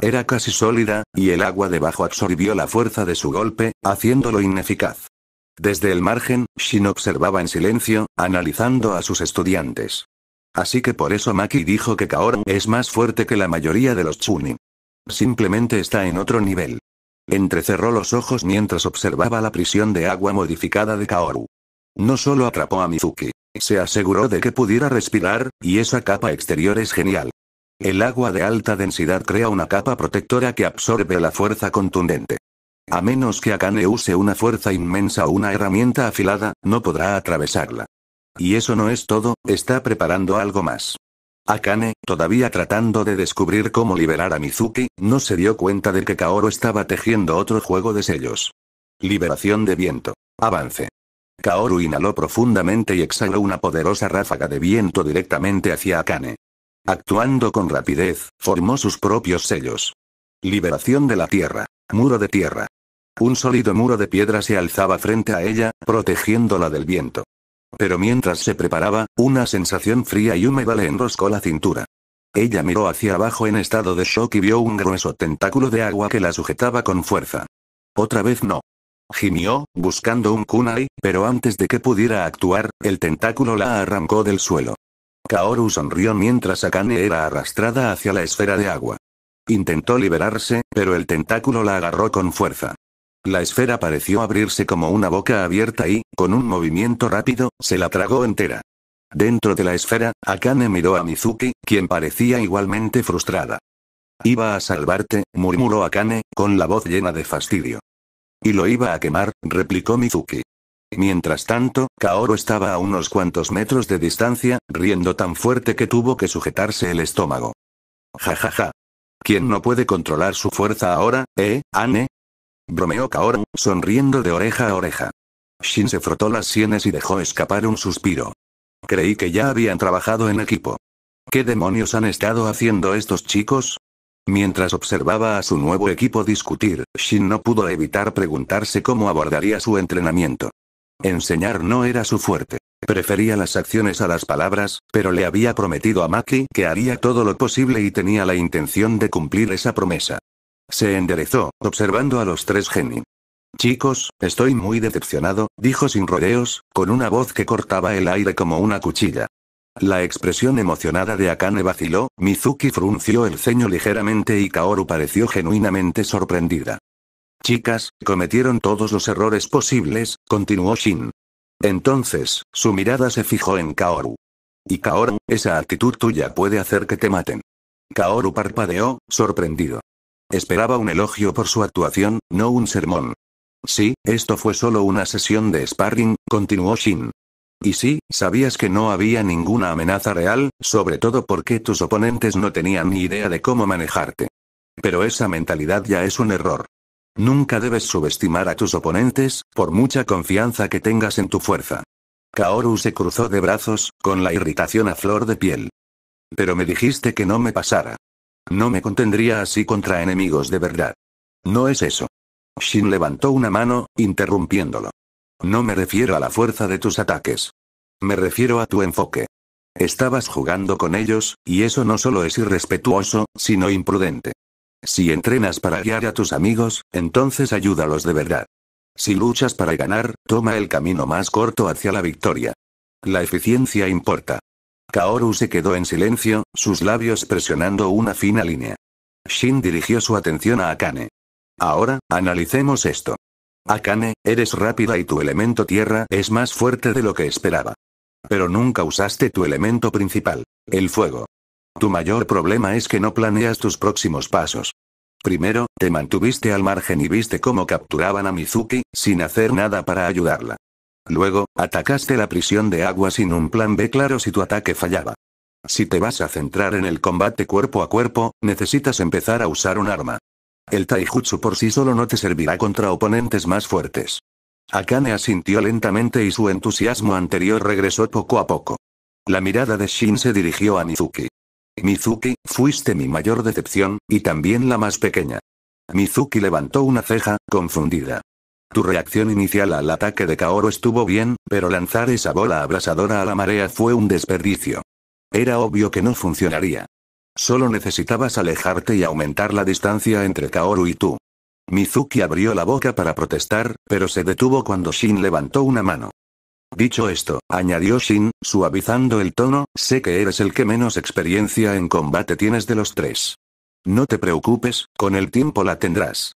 Era casi sólida, y el agua debajo absorbió la fuerza de su golpe, haciéndolo ineficaz. Desde el margen, Shin observaba en silencio, analizando a sus estudiantes. Así que por eso Maki dijo que Kaoru es más fuerte que la mayoría de los Chunin. Simplemente está en otro nivel. Entrecerró los ojos mientras observaba la prisión de agua modificada de Kaoru. No solo atrapó a Mizuki, se aseguró de que pudiera respirar, y esa capa exterior es genial. El agua de alta densidad crea una capa protectora que absorbe la fuerza contundente. A menos que Akane use una fuerza inmensa o una herramienta afilada, no podrá atravesarla. Y eso no es todo, está preparando algo más. Akane, todavía tratando de descubrir cómo liberar a Mizuki, no se dio cuenta de que Kaoru estaba tejiendo otro juego de sellos. Liberación de viento. Avance. Kaoru inhaló profundamente y exhaló una poderosa ráfaga de viento directamente hacia Akane. Actuando con rapidez, formó sus propios sellos. Liberación de la tierra. Muro de tierra. Un sólido muro de piedra se alzaba frente a ella, protegiéndola del viento. Pero mientras se preparaba, una sensación fría y húmeda le enroscó la cintura. Ella miró hacia abajo en estado de shock y vio un grueso tentáculo de agua que la sujetaba con fuerza. Otra vez no. Gimió, buscando un kunai, pero antes de que pudiera actuar, el tentáculo la arrancó del suelo. Kaoru sonrió mientras Akane era arrastrada hacia la esfera de agua. Intentó liberarse, pero el tentáculo la agarró con fuerza. La esfera pareció abrirse como una boca abierta y, con un movimiento rápido, se la tragó entera. Dentro de la esfera, Akane miró a Mizuki, quien parecía igualmente frustrada. Iba a salvarte, murmuró Akane, con la voz llena de fastidio. Y lo iba a quemar, replicó Mizuki. Mientras tanto, Kaoru estaba a unos cuantos metros de distancia, riendo tan fuerte que tuvo que sujetarse el estómago. Ja. ¿Quién no puede controlar su fuerza ahora, Ane? Bromeó Kaoru, sonriendo de oreja a oreja. Shin se frotó las sienes y dejó escapar un suspiro. Creí que ya habían trabajado en equipo. ¿Qué demonios han estado haciendo estos chicos? Mientras observaba a su nuevo equipo discutir, Shin no pudo evitar preguntarse cómo abordaría su entrenamiento. Enseñar no era su fuerte. Prefería las acciones a las palabras, pero le había prometido a Maki que haría todo lo posible y tenía la intención de cumplir esa promesa. Se enderezó, observando a los tres genin. Chicos, estoy muy decepcionado, dijo sin rodeos, con una voz que cortaba el aire como una cuchilla. La expresión emocionada de Akane vaciló, Mizuki frunció el ceño ligeramente y Kaoru pareció genuinamente sorprendida. Chicas, cometieron todos los errores posibles, continuó Shin. Entonces, su mirada se fijó en Kaoru. Y Kaoru, esa actitud tuya puede hacer que te maten. Kaoru parpadeó, sorprendido. Esperaba un elogio por su actuación, no un sermón. Sí, esto fue solo una sesión de sparring, continuó Shin. Y sí, sabías que no había ninguna amenaza real, sobre todo porque tus oponentes no tenían ni idea de cómo manejarte. Pero esa mentalidad ya es un error. Nunca debes subestimar a tus oponentes, por mucha confianza que tengas en tu fuerza. Kaoru se cruzó de brazos, con la irritación a flor de piel. Pero me dijiste que no me pasara. No me contendría así contra enemigos de verdad. No es eso. Shin levantó una mano, interrumpiéndolo. No me refiero a la fuerza de tus ataques. Me refiero a tu enfoque. Estabas jugando con ellos, y eso no solo es irrespetuoso, sino imprudente. Si entrenas para guiar a tus amigos, entonces ayúdalos de verdad. Si luchas para ganar, toma el camino más corto hacia la victoria. La eficiencia importa. Kaoru se quedó en silencio, sus labios presionando una fina línea. Shin dirigió su atención a Akane. Ahora, analicemos esto. Akane, eres rápida y tu elemento tierra es más fuerte de lo que esperaba. Pero nunca usaste tu elemento principal, el fuego. Tu mayor problema es que no planeas tus próximos pasos. Primero, te mantuviste al margen y viste cómo capturaban a Mizuki, sin hacer nada para ayudarla. Luego, atacaste la prisión de agua sin un plan B claro si tu ataque fallaba. Si te vas a centrar en el combate cuerpo a cuerpo, necesitas empezar a usar un arma. El taijutsu por sí solo no te servirá contra oponentes más fuertes. Akane asintió lentamente y su entusiasmo anterior regresó poco a poco. La mirada de Shin se dirigió a Mizuki. Mizuki, fuiste mi mayor decepción, y también la más pequeña. Mizuki levantó una ceja, confundida. Tu reacción inicial al ataque de Kaoru estuvo bien, pero lanzar esa bola abrasadora a la marea fue un desperdicio. Era obvio que no funcionaría. Solo necesitabas alejarte y aumentar la distancia entre Kaoru y tú. Mizuki abrió la boca para protestar, pero se detuvo cuando Shin levantó una mano. Dicho esto, añadió Shin, suavizando el tono, sé que eres el que menos experiencia en combate tienes de los tres. No te preocupes, con el tiempo la tendrás.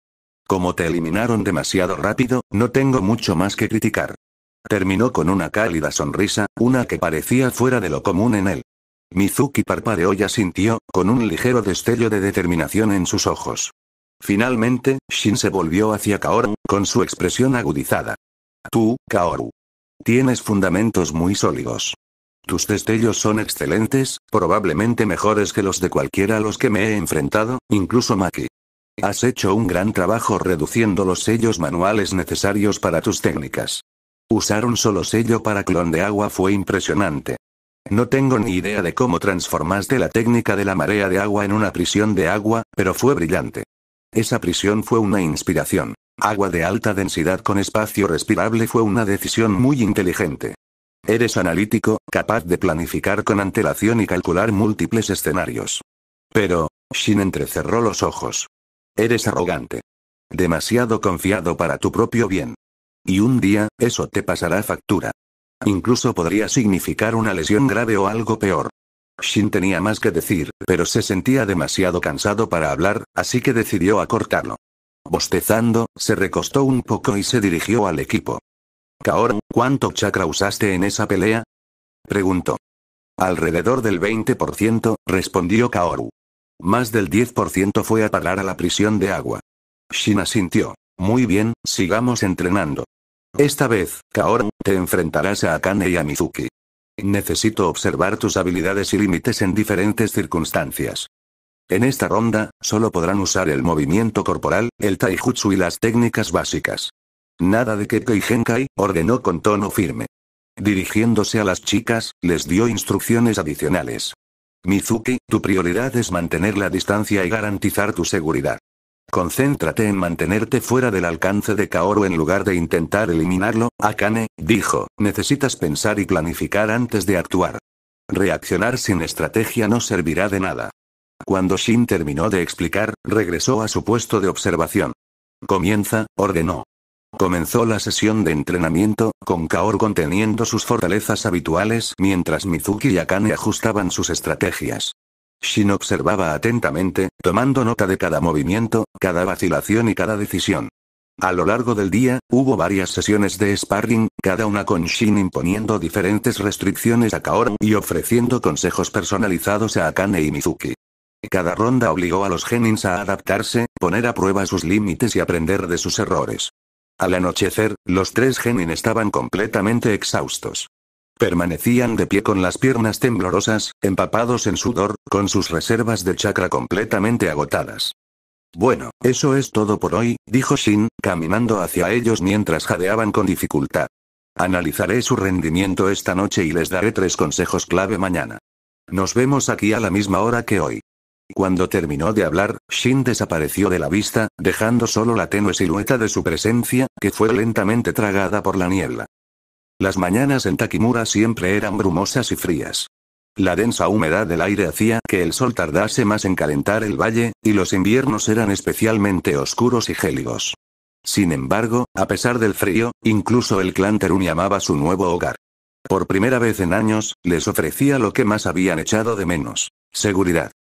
Como te eliminaron demasiado rápido, no tengo mucho más que criticar. Terminó con una cálida sonrisa, una que parecía fuera de lo común en él. Mizuki parpadeó y asintió, con un ligero destello de determinación en sus ojos. Finalmente, Shin se volvió hacia Kaoru, con su expresión agudizada. Tú, Kaoru. Tienes fundamentos muy sólidos. Tus destellos son excelentes, probablemente mejores que los de cualquiera a los que me he enfrentado, incluso Maki. Has hecho un gran trabajo reduciendo los sellos manuales necesarios para tus técnicas. Usar un solo sello para clon de agua fue impresionante. No tengo ni idea de cómo transformaste la técnica de la marea de agua en una prisión de agua, pero fue brillante. Esa prisión fue una inspiración. Agua de alta densidad con espacio respirable fue una decisión muy inteligente. Eres analítico, capaz de planificar con antelación y calcular múltiples escenarios. Pero, Shin entrecerró los ojos. Eres arrogante. Demasiado confiado para tu propio bien. Y un día, eso te pasará factura. Incluso podría significar una lesión grave o algo peor. Shin tenía más que decir, pero se sentía demasiado cansado para hablar, así que decidió acortarlo. Bostezando, se recostó un poco y se dirigió al equipo. Kaoru, ¿cuánto chakra usaste en esa pelea? Preguntó. Alrededor del 20%, respondió Kaoru. Más del 10% fue a parar a la prisión de agua. Shin asintió. Muy bien, sigamos entrenando. Esta vez, Kaoru, te enfrentarás a Akane y a Mizuki. Necesito observar tus habilidades y límites en diferentes circunstancias. En esta ronda, solo podrán usar el movimiento corporal, el taijutsu y las técnicas básicas. Nada de Kekkei Genkai, ordenó con tono firme. Dirigiéndose a las chicas, les dio instrucciones adicionales. Mizuki, tu prioridad es mantener la distancia y garantizar tu seguridad. Concéntrate en mantenerte fuera del alcance de Kaoru en lugar de intentar eliminarlo. Akane, dijo, necesitas pensar y planificar antes de actuar. Reaccionar sin estrategia no servirá de nada. Cuando Shin terminó de explicar, regresó a su puesto de observación. Comienza, ordenó. Comenzó la sesión de entrenamiento, con Kaoru conteniendo sus fortalezas habituales mientras Mizuki y Akane ajustaban sus estrategias. Shin observaba atentamente, tomando nota de cada movimiento, cada vacilación y cada decisión. A lo largo del día, hubo varias sesiones de sparring, cada una con Shin imponiendo diferentes restricciones a Kaoru y ofreciendo consejos personalizados a Akane y Mizuki. Cada ronda obligó a los genins a adaptarse, poner a prueba sus límites y aprender de sus errores. Al anochecer, los tres genin estaban completamente exhaustos. Permanecían de pie con las piernas temblorosas, empapados en sudor, con sus reservas de chakra completamente agotadas. Bueno, eso es todo por hoy, dijo Shin, caminando hacia ellos mientras jadeaban con dificultad. Analizaré su rendimiento esta noche y les daré 3 consejos clave mañana. Nos vemos aquí a la misma hora que hoy. Cuando terminó de hablar, Shin desapareció de la vista, dejando solo la tenue silueta de su presencia, que fue lentamente tragada por la niebla. Las mañanas en Takimura siempre eran brumosas y frías. La densa humedad del aire hacía que el sol tardase más en calentar el valle, y los inviernos eran especialmente oscuros y gélidos. Sin embargo, a pesar del frío, incluso el clan Terumi amaba su nuevo hogar. Por primera vez en años, les ofrecía lo que más habían echado de menos: seguridad.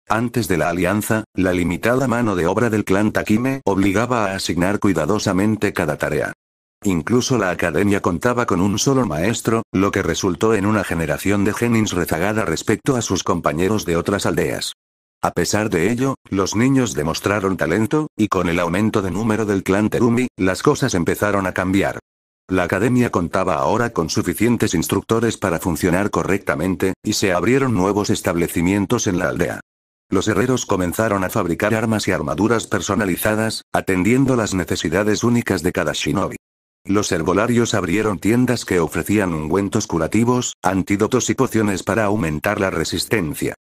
Antes de la alianza, la limitada mano de obra del clan Takime obligaba a asignar cuidadosamente cada tarea. Incluso la academia contaba con un solo maestro, lo que resultó en una generación de genins rezagada respecto a sus compañeros de otras aldeas. A pesar de ello, los niños demostraron talento, y con el aumento de número del clan Terumi, las cosas empezaron a cambiar. La academia contaba ahora con suficientes instructores para funcionar correctamente, y se abrieron nuevos establecimientos en la aldea. Los herreros comenzaron a fabricar armas y armaduras personalizadas, atendiendo las necesidades únicas de cada shinobi. Los herbolarios abrieron tiendas que ofrecían ungüentos curativos, antídotos y pociones para aumentar la resistencia.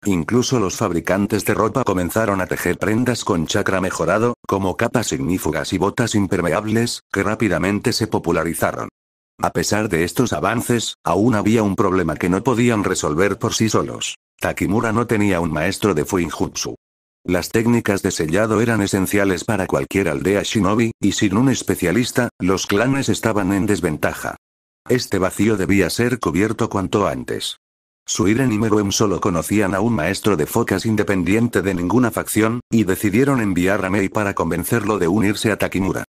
Incluso los fabricantes de ropa comenzaron a tejer prendas con chakra mejorado, como capas ignífugas y botas impermeables, que rápidamente se popularizaron. A pesar de estos avances, aún había un problema que no podían resolver por sí solos. Takimura no tenía un maestro de Fuinjutsu. Las técnicas de sellado eran esenciales para cualquier aldea shinobi, y sin un especialista, los clanes estaban en desventaja. Este vacío debía ser cubierto cuanto antes. Suiren y Meruem solo conocían a un maestro de focas independiente de ninguna facción, y decidieron enviar a Mei para convencerlo de unirse a Takimura.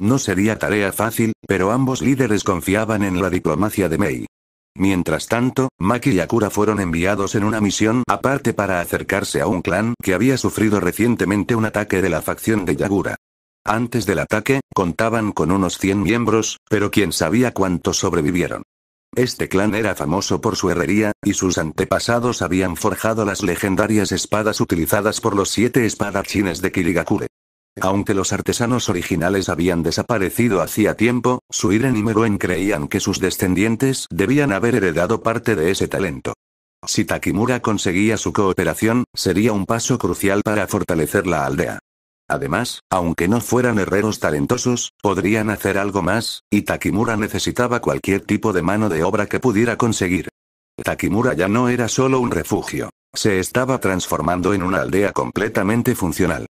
No sería tarea fácil, pero ambos líderes confiaban en la diplomacia de Mei. Mientras tanto, Maki y Akura fueron enviados en una misión aparte para acercarse a un clan que había sufrido recientemente un ataque de la facción de Yagura. Antes del ataque, contaban con unos 100 miembros, pero quién sabía cuántos sobrevivieron. Este clan era famoso por su herrería, y sus antepasados habían forjado las legendarias espadas utilizadas por los 7 espadachines de Kirigakure. Aunque los artesanos originales habían desaparecido hacía tiempo, Suiren y Meruem creían que sus descendientes debían haber heredado parte de ese talento. Si Takimura conseguía su cooperación, sería un paso crucial para fortalecer la aldea. Además, aunque no fueran herreros talentosos, podrían hacer algo más, y Takimura necesitaba cualquier tipo de mano de obra que pudiera conseguir. Takimura ya no era solo un refugio. Se estaba transformando en una aldea completamente funcional.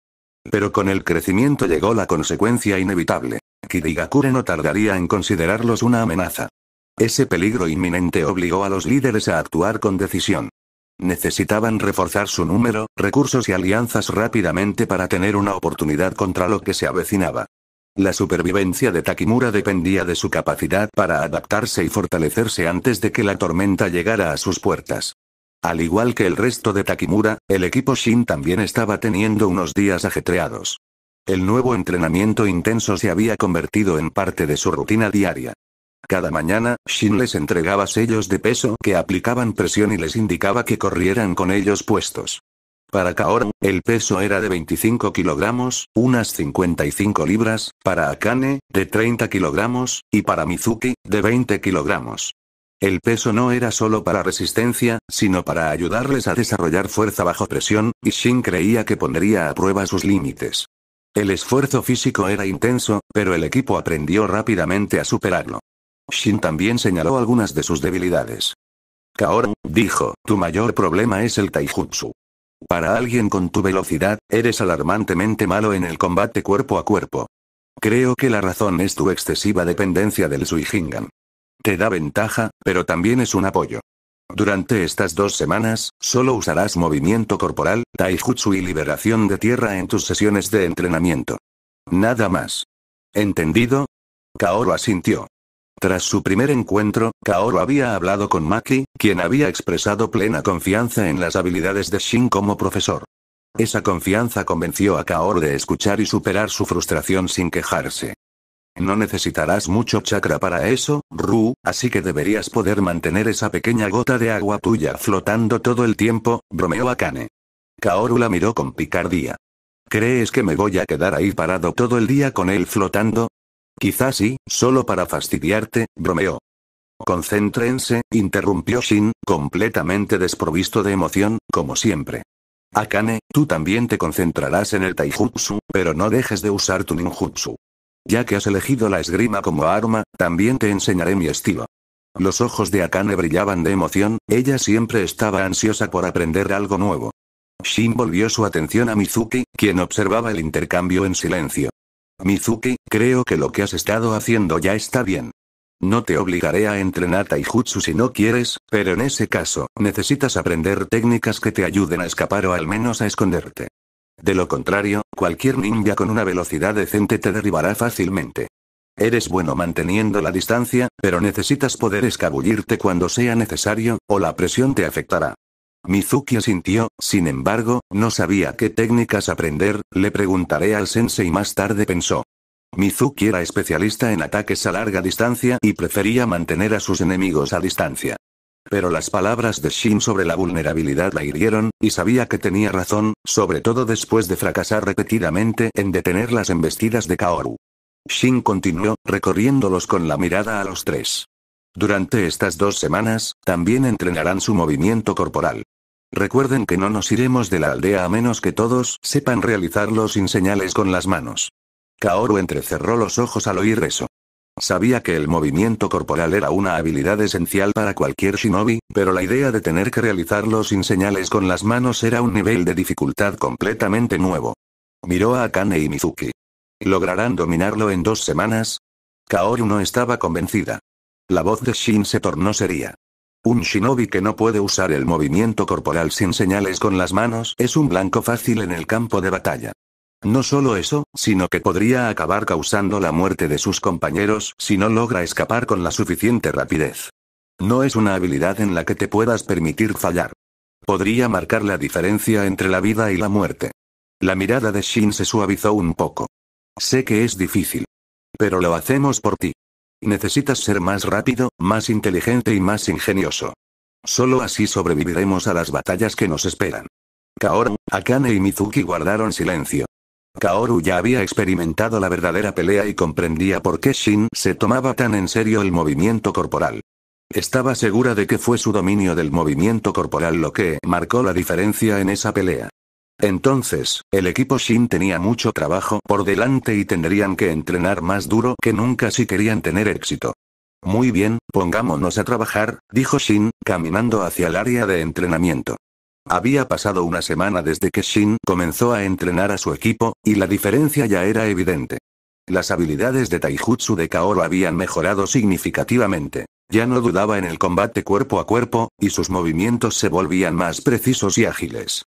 Pero con el crecimiento llegó la consecuencia inevitable. Kirigakure no tardaría en considerarlos una amenaza. Ese peligro inminente obligó a los líderes a actuar con decisión. Necesitaban reforzar su número, recursos y alianzas rápidamente para tener una oportunidad contra lo que se avecinaba. La supervivencia de Takimura dependía de su capacidad para adaptarse y fortalecerse antes de que la tormenta llegara a sus puertas. Al igual que el resto de Takimura, el equipo Shin también estaba teniendo unos días ajetreados. El nuevo entrenamiento intenso se había convertido en parte de su rutina diaria. Cada mañana, Shin les entregaba sellos de peso que aplicaban presión y les indicaba que corrieran con ellos puestos. Para Kaoru, el peso era de 25 kilogramos, unas 55 libras, para Akane, de 30 kilogramos, y para Mizuki, de 20 kilogramos. El peso no era solo para resistencia, sino para ayudarles a desarrollar fuerza bajo presión, y Shin creía que pondría a prueba sus límites. El esfuerzo físico era intenso, pero el equipo aprendió rápidamente a superarlo. Shin también señaló algunas de sus debilidades. Kaoru, dijo, tu mayor problema es el taijutsu. Para alguien con tu velocidad, eres alarmantemente malo en el combate cuerpo a cuerpo. Creo que la razón es tu excesiva dependencia del Suihingan. Te da ventaja, pero también es un apoyo. Durante estas 2 semanas, solo usarás movimiento corporal, taijutsu y liberación de tierra en tus sesiones de entrenamiento. Nada más. ¿Entendido? Kaoru asintió. Tras su primer encuentro, Kaoru había hablado con Maki, quien había expresado plena confianza en las habilidades de Shin como profesor. Esa confianza convenció a Kaoru de escuchar y superar su frustración sin quejarse. No necesitarás mucho chakra para eso, Ru, así que deberías poder mantener esa pequeña gota de agua tuya flotando todo el tiempo, bromeó Akane. Kaoru la miró con picardía. ¿Crees que me voy a quedar ahí parado todo el día con él flotando? Quizás sí, solo para fastidiarte, bromeó. Concéntrense, interrumpió Shin, completamente desprovisto de emoción, como siempre. Akane, tú también te concentrarás en el taijutsu, pero no dejes de usar tu ninjutsu. Ya que has elegido la esgrima como arma, también te enseñaré mi estilo. Los ojos de Akane brillaban de emoción, ella siempre estaba ansiosa por aprender algo nuevo. Shin volvió su atención a Mizuki, quien observaba el intercambio en silencio. Mizuki, creo que lo que has estado haciendo ya está bien. No te obligaré a entrenar taijutsu si no quieres, pero en ese caso, necesitas aprender técnicas que te ayuden a escapar o al menos a esconderte. De lo contrario, cualquier ninja con una velocidad decente te derribará fácilmente. Eres bueno manteniendo la distancia, pero necesitas poder escabullirte cuando sea necesario, o la presión te afectará. Mizuki asintió, sin embargo, no sabía qué técnicas aprender, le preguntaré al sensei más tarde pensó. Mizuki era especialista en ataques a larga distancia y prefería mantener a sus enemigos a distancia. Pero las palabras de Shin sobre la vulnerabilidad la hirieron, y sabía que tenía razón, sobre todo después de fracasar repetidamente en detener las embestidas de Kaoru. Shin continuó, recorriéndolos con la mirada a los 3. Durante estas 2 semanas, también entrenarán su movimiento corporal. Recuerden que no nos iremos de la aldea a menos que todos sepan realizarlo sin señales con las manos. Kaoru entrecerró los ojos al oír eso. Sabía que el movimiento corporal era una habilidad esencial para cualquier shinobi, pero la idea de tener que realizarlo sin señales con las manos era un nivel de dificultad completamente nuevo. Miró a Akane y Mizuki. ¿Lograrán dominarlo en 2 semanas? Kaoru no estaba convencida. La voz de Shin se tornó seria. Un shinobi que no puede usar el movimiento corporal sin señales con las manos es un blanco fácil en el campo de batalla. No solo eso, sino que podría acabar causando la muerte de sus compañeros si no logra escapar con la suficiente rapidez. No es una habilidad en la que te puedas permitir fallar. Podría marcar la diferencia entre la vida y la muerte. La mirada de Shin se suavizó un poco. Sé que es difícil. Pero lo hacemos por ti. Necesitas ser más rápido, más inteligente y más ingenioso. Solo así sobreviviremos a las batallas que nos esperan. Kaoru, Akane y Mizuki guardaron silencio. Kaoru ya había experimentado la verdadera pelea y comprendía por qué Shin se tomaba tan en serio el movimiento corporal. Estaba segura de que fue su dominio del movimiento corporal lo que marcó la diferencia en esa pelea. Entonces, el equipo Shin tenía mucho trabajo por delante y tendrían que entrenar más duro que nunca si querían tener éxito. Muy bien, pongámonos a trabajar, dijo Shin, caminando hacia el área de entrenamiento. Había pasado una semana desde que Shin comenzó a entrenar a su equipo, y la diferencia ya era evidente. Las habilidades de Taijutsu de Kaoru habían mejorado significativamente. Ya no dudaba en el combate cuerpo a cuerpo, y sus movimientos se volvían más precisos y ágiles.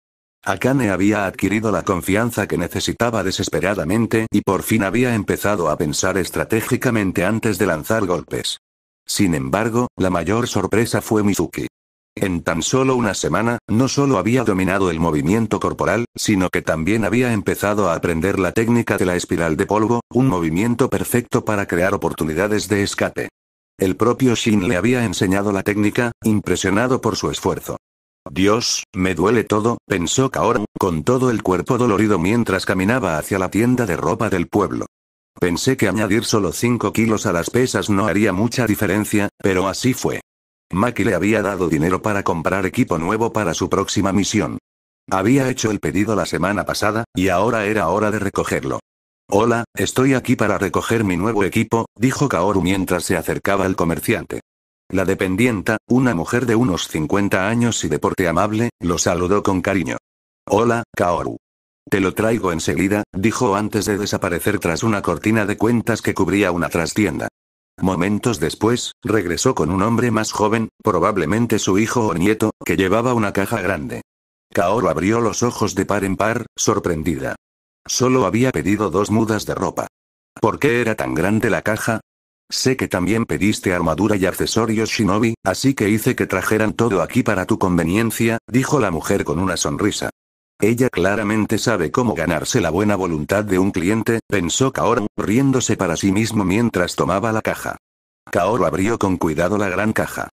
Akane había adquirido la confianza que necesitaba desesperadamente y por fin había empezado a pensar estratégicamente antes de lanzar golpes. Sin embargo, la mayor sorpresa fue Mizuki. En tan solo una semana, no solo había dominado el movimiento corporal, sino que también había empezado a aprender la técnica de la espiral de polvo, un movimiento perfecto para crear oportunidades de escape. El propio Shin le había enseñado la técnica, impresionado por su esfuerzo. Dios, me duele todo, pensó Kaoru, con todo el cuerpo dolorido mientras caminaba hacia la tienda de ropa del pueblo. Pensé que añadir solo 5 kilos a las pesas no haría mucha diferencia, pero así fue. Maki le había dado dinero para comprar equipo nuevo para su próxima misión. Había hecho el pedido la semana pasada, y ahora era hora de recogerlo. Hola, estoy aquí para recoger mi nuevo equipo, dijo Kaoru mientras se acercaba al comerciante. La dependienta, una mujer de unos 50 años y de porte amable, lo saludó con cariño. Hola, Kaoru. Te lo traigo enseguida, dijo antes de desaparecer tras una cortina de cuentas que cubría una trastienda. Momentos después, regresó con un hombre más joven, probablemente su hijo o nieto, que llevaba una caja grande. Kaoru abrió los ojos de par en par, sorprendida. Solo había pedido 2 mudas de ropa. ¿Por qué era tan grande la caja? Sé que también pediste armadura y accesorios shinobi, así que hice que trajeran todo aquí para tu conveniencia, dijo la mujer con una sonrisa. Ella claramente sabe cómo ganarse la buena voluntad de un cliente, pensó Kaoru, riéndose para sí mismo mientras tomaba la caja. Kaoru abrió con cuidado la gran caja.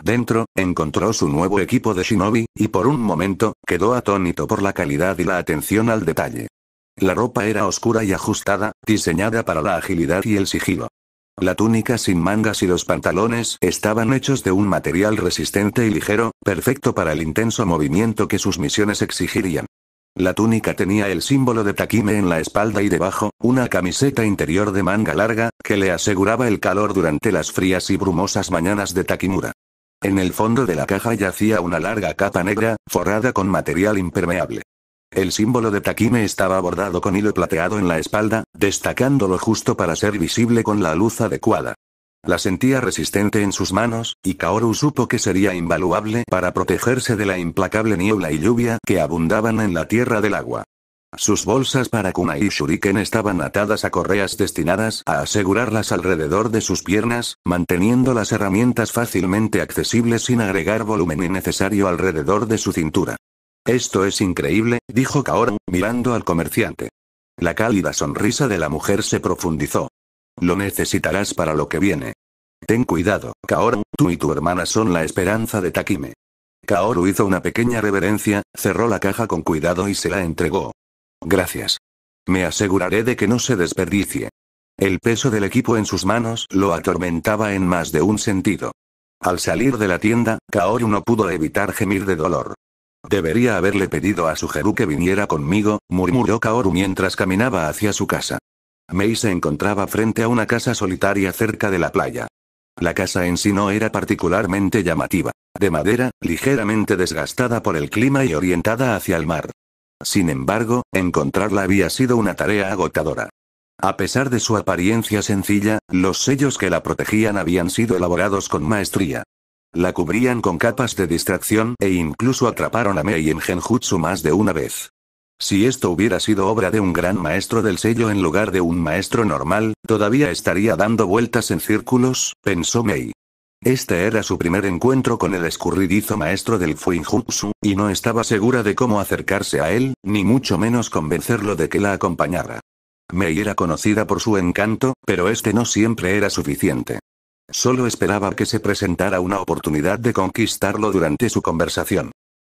Dentro, encontró su nuevo equipo de shinobi, y por un momento, quedó atónito por la calidad y la atención al detalle. La ropa era oscura y ajustada, diseñada para la agilidad y el sigilo. La túnica sin mangas y los pantalones estaban hechos de un material resistente y ligero, perfecto para el intenso movimiento que sus misiones exigirían. La túnica tenía el símbolo de Takime en la espalda y debajo, una camiseta interior de manga larga, que le aseguraba el calor durante las frías y brumosas mañanas de Takimura. En el fondo de la caja yacía una larga capa negra, forrada con material impermeable. El símbolo de Takime estaba bordado con hilo plateado en la espalda, destacándolo justo para ser visible con la luz adecuada. La sentía resistente en sus manos, y Kaoru supo que sería invaluable para protegerse de la implacable niebla y lluvia que abundaban en la tierra del agua. Sus bolsas para kunai y shuriken estaban atadas a correas destinadas a asegurarlas alrededor de sus piernas, manteniendo las herramientas fácilmente accesibles sin agregar volumen innecesario alrededor de su cintura. Esto es increíble, dijo Kaoru, mirando al comerciante. La cálida sonrisa de la mujer se profundizó. Lo necesitarás para lo que viene. Ten cuidado, Kaoru, tú y tu hermana son la esperanza de Takime. Kaoru hizo una pequeña reverencia, cerró la caja con cuidado y se la entregó. Gracias. Me aseguraré de que no se desperdicie. El peso del equipo en sus manos lo atormentaba en más de un sentido. Al salir de la tienda, Kaoru no pudo evitar gemir de dolor. Debería haberle pedido a Sugeru que viniera conmigo, murmuró Kaoru mientras caminaba hacia su casa. Mei se encontraba frente a una casa solitaria cerca de la playa. La casa en sí no era particularmente llamativa. De madera, ligeramente desgastada por el clima y orientada hacia el mar. Sin embargo, encontrarla había sido una tarea agotadora. A pesar de su apariencia sencilla, los sellos que la protegían habían sido elaborados con maestría. La cubrían con capas de distracción e incluso atraparon a Mei en genjutsu más de una vez. Si esto hubiera sido obra de un gran maestro del sello en lugar de un maestro normal, todavía estaría dando vueltas en círculos, pensó Mei. Este era su primer encuentro con el escurridizo maestro del Fuinjutsu, y no estaba segura de cómo acercarse a él, ni mucho menos convencerlo de que la acompañara. Mei era conocida por su encanto, pero este no siempre era suficiente. Solo esperaba que se presentara una oportunidad de conquistarlo durante su conversación.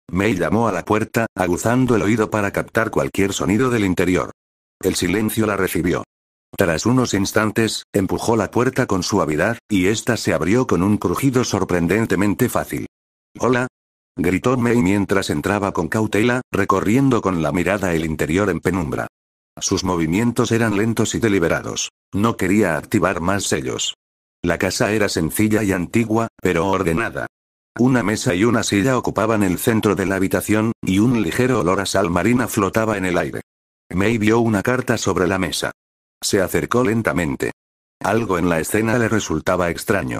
Mei llamó a la puerta, aguzando el oído para captar cualquier sonido del interior. El silencio la recibió. Tras unos instantes, empujó la puerta con suavidad, y ésta se abrió con un crujido sorprendentemente fácil. Hola. Gritó Mei mientras entraba con cautela, recorriendo con la mirada el interior en penumbra. Sus movimientos eran lentos y deliberados. No quería activar más sellos. La casa era sencilla y antigua, pero ordenada. Una mesa y una silla ocupaban el centro de la habitación, y un ligero olor a sal marina flotaba en el aire. Mei vio una carta sobre la mesa. Se acercó lentamente. Algo en la escena le resultaba extraño.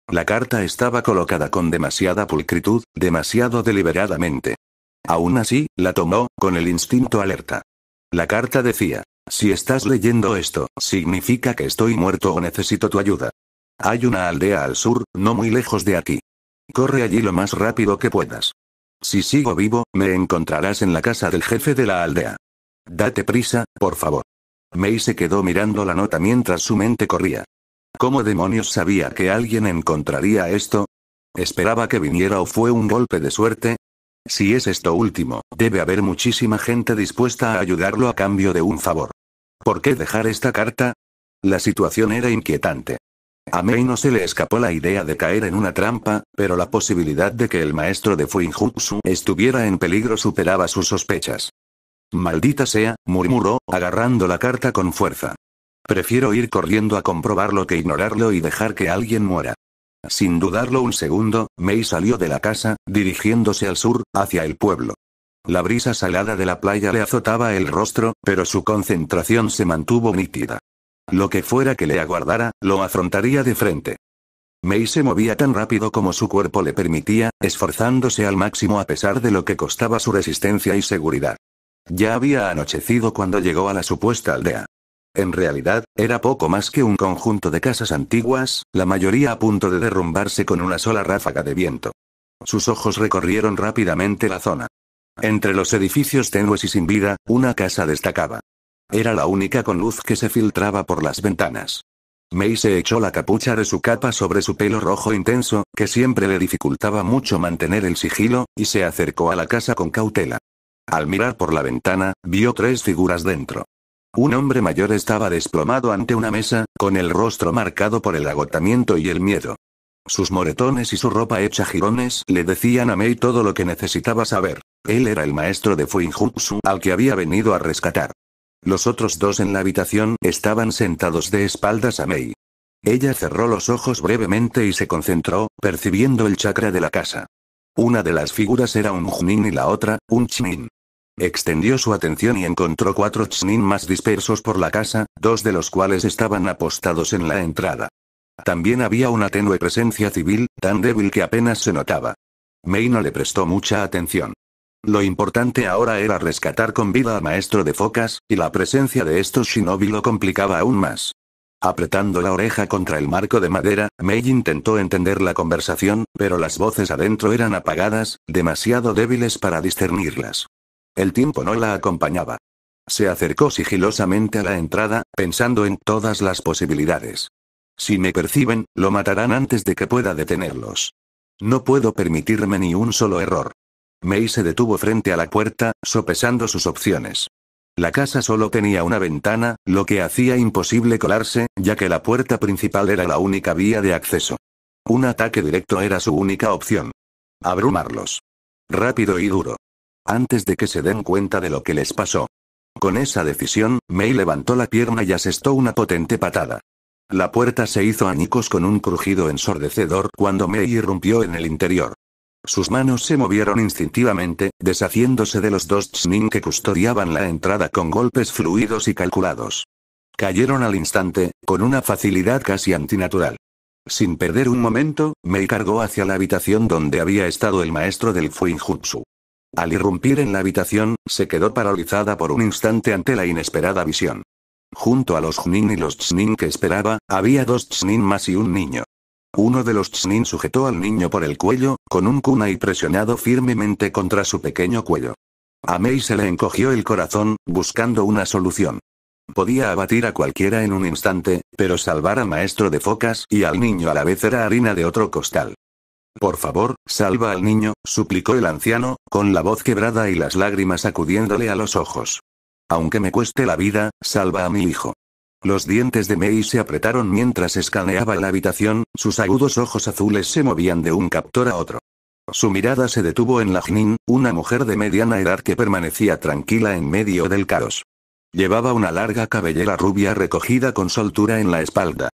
La carta estaba colocada con demasiada pulcritud, demasiado deliberadamente. Aún así, la tomó, con el instinto alerta. La carta decía: si estás leyendo esto, significa que estoy muerto o necesito tu ayuda. Hay una aldea al sur, no muy lejos de aquí. Corre allí lo más rápido que puedas. Si sigo vivo, me encontrarás en la casa del jefe de la aldea. Date prisa, por favor. Mei se quedó mirando la nota mientras su mente corría. ¿Cómo demonios sabía que alguien encontraría esto? ¿Esperaba que viniera o fue un golpe de suerte? Si es esto último, debe haber muchísima gente dispuesta a ayudarlo a cambio de un favor. ¿Por qué dejar esta carta? La situación era inquietante. A Mei no se le escapó la idea de caer en una trampa, pero la posibilidad de que el maestro de Fuinjutsu estuviera en peligro superaba sus sospechas. Maldita sea, murmuró, agarrando la carta con fuerza. Prefiero ir corriendo a comprobarlo que ignorarlo y dejar que alguien muera. Sin dudarlo un segundo, Mei salió de la casa, dirigiéndose al sur, hacia el pueblo. La brisa salada de la playa le azotaba el rostro, pero su concentración se mantuvo nítida. Lo que fuera que le aguardara, lo afrontaría de frente. Mei se movía tan rápido como su cuerpo le permitía, esforzándose al máximo a pesar de lo que costaba su resistencia y seguridad. Ya había anochecido cuando llegó a la supuesta aldea. En realidad, era poco más que un conjunto de casas antiguas, la mayoría a punto de derrumbarse con una sola ráfaga de viento. Sus ojos recorrieron rápidamente la zona. Entre los edificios tenues y sin vida, una casa destacaba. Era la única con luz que se filtraba por las ventanas. Mei se echó la capucha de su capa sobre su pelo rojo intenso, que siempre le dificultaba mucho mantener el sigilo, y se acercó a la casa con cautela. Al mirar por la ventana, vio 3 figuras dentro. Un hombre mayor estaba desplomado ante una mesa, con el rostro marcado por el agotamiento y el miedo. Sus moretones y su ropa hecha jirones le decían a Mei todo lo que necesitaba saber. Él era el maestro de Fuinjutsu al que había venido a rescatar. Los otros 2 en la habitación estaban sentados de espaldas a Mei. Ella cerró los ojos brevemente y se concentró, percibiendo el chakra de la casa. Una de las figuras era un Junin y la otra, un Chinin. Extendió su atención y encontró 4 Chinin más dispersos por la casa, 2 de los cuales estaban apostados en la entrada. También había una tenue presencia civil, tan débil que apenas se notaba. Mei no le prestó mucha atención. Lo importante ahora era rescatar con vida al maestro de focas, y la presencia de estos shinobi lo complicaba aún más. Apretando la oreja contra el marco de madera, Mei intentó entender la conversación, pero las voces adentro eran apagadas, demasiado débiles para discernirlas. El tiempo no la acompañaba. Se acercó sigilosamente a la entrada, pensando en todas las posibilidades. Si me perciben, lo matarán antes de que pueda detenerlos. No puedo permitirme ni un solo error. Mei se detuvo frente a la puerta, sopesando sus opciones. La casa solo tenía una ventana, lo que hacía imposible colarse, ya que la puerta principal era la única vía de acceso. Un ataque directo era su única opción. Abrumarlos. Rápido y duro. Antes de que se den cuenta de lo que les pasó. Con esa decisión, Mei levantó la pierna y asestó una potente patada. La puerta se hizo añicos con un crujido ensordecedor cuando Mei irrumpió en el interior. Sus manos se movieron instintivamente, deshaciéndose de los 2 Chunin que custodiaban la entrada con golpes fluidos y calculados. Cayeron al instante, con una facilidad casi antinatural. Sin perder un momento, Mei cargó hacia la habitación donde había estado el maestro del Fuinjutsu. Al irrumpir en la habitación, se quedó paralizada por un instante ante la inesperada visión. Junto a los Chunin y los Chunin que esperaba, había 2 Chunin más y un niño. Uno de los Chunin sujetó al niño por el cuello, con un kunai presionado firmemente contra su pequeño cuello. A Mei se le encogió el corazón, buscando una solución. Podía abatir a cualquiera en un instante, pero salvar al maestro de focas y al niño a la vez era harina de otro costal. Por favor, salva al niño, suplicó el anciano, con la voz quebrada y las lágrimas acudiéndole a los ojos. Aunque me cueste la vida, salva a mi hijo. Los dientes de Mei se apretaron mientras escaneaba la habitación, sus agudos ojos azules se movían de un captor a otro. Su mirada se detuvo en la Jnin, una mujer de mediana edad que permanecía tranquila en medio del caos. Llevaba una larga cabellera rubia recogida con soltura en la espalda.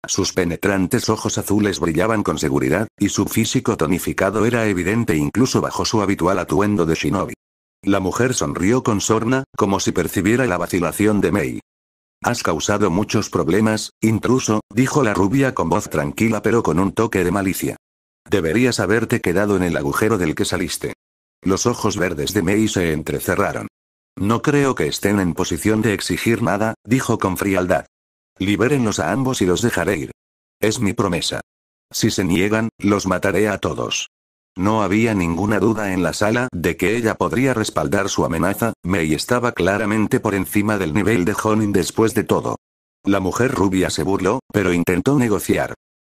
Sus penetrantes ojos azules brillaban con seguridad, y su físico tonificado era evidente incluso bajo su habitual atuendo de shinobi. La mujer sonrió con sorna, como si percibiera la vacilación de Mei. «Has causado muchos problemas, intruso», dijo la rubia con voz tranquila pero con un toque de malicia. «Deberías haberte quedado en el agujero del que saliste». Los ojos verdes de Mei se entrecerraron. «No creo que estén en posición de exigir nada», dijo con frialdad. «Libérenlos a ambos y los dejaré ir. Es mi promesa. Si se niegan, los mataré a todos». No había ninguna duda en la sala de que ella podría respaldar su amenaza. Mei estaba claramente por encima del nivel de Jonin después de todo. La mujer rubia se burló, pero intentó negociar.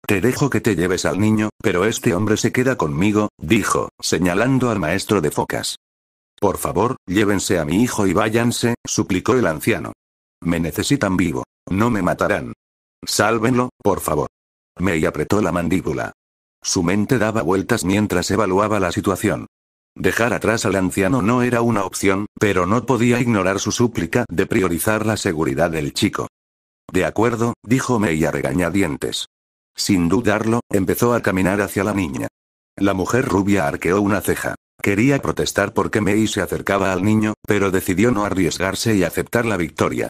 «Te dejo que te lleves al niño, pero este hombre se queda conmigo», dijo, señalando al maestro de focas. «Por favor, llévense a mi hijo y váyanse», suplicó el anciano. «Me necesitan vivo. No me matarán. Sálvenlo, por favor». Mei apretó la mandíbula. Su mente daba vueltas mientras evaluaba la situación. Dejar atrás al anciano no era una opción, pero no podía ignorar su súplica de priorizar la seguridad del chico. «De acuerdo», dijo Mei a regañadientes. Sin dudarlo, empezó a caminar hacia la niña. La mujer rubia arqueó una ceja. Quería protestar porque Mei se acercaba al niño, pero decidió no arriesgarse y aceptar la victoria.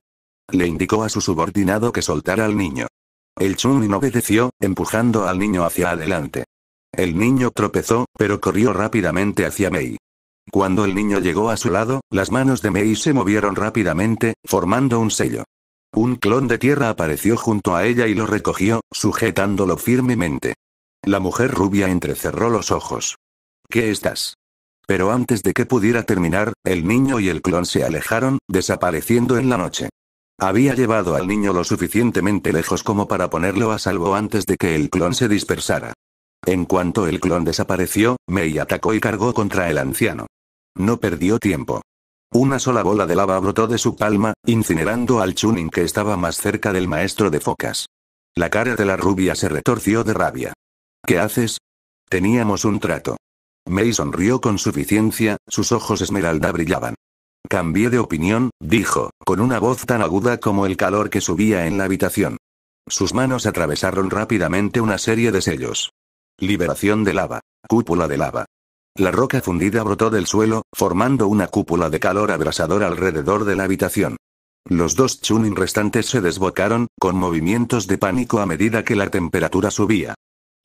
Le indicó a su subordinado que soltara al niño. El Chunin obedeció, empujando al niño hacia adelante. El niño tropezó, pero corrió rápidamente hacia Mei. Cuando el niño llegó a su lado, las manos de Mei se movieron rápidamente, formando un sello. Un clon de tierra apareció junto a ella y lo recogió, sujetándolo firmemente. La mujer rubia entrecerró los ojos. «¿Qué estás?» Pero antes de que pudiera terminar, el niño y el clon se alejaron, desapareciendo en la noche. Había llevado al niño lo suficientemente lejos como para ponerlo a salvo antes de que el clon se dispersara. En cuanto el clon desapareció, Mei atacó y cargó contra el anciano. No perdió tiempo. Una sola bola de lava brotó de su palma, incinerando al Chunin que estaba más cerca del maestro de focas. La cara de la rubia se retorció de rabia. «¿Qué haces? Teníamos un trato». Mei sonrió con suficiencia, sus ojos esmeralda brillaban. «Cambié de opinión», dijo, con una voz tan aguda como el calor que subía en la habitación. Sus manos atravesaron rápidamente una serie de sellos. Liberación de lava. Cúpula de lava. La roca fundida brotó del suelo, formando una cúpula de calor abrasador alrededor de la habitación. Los dos Chunin restantes se desbocaron, con movimientos de pánico a medida que la temperatura subía.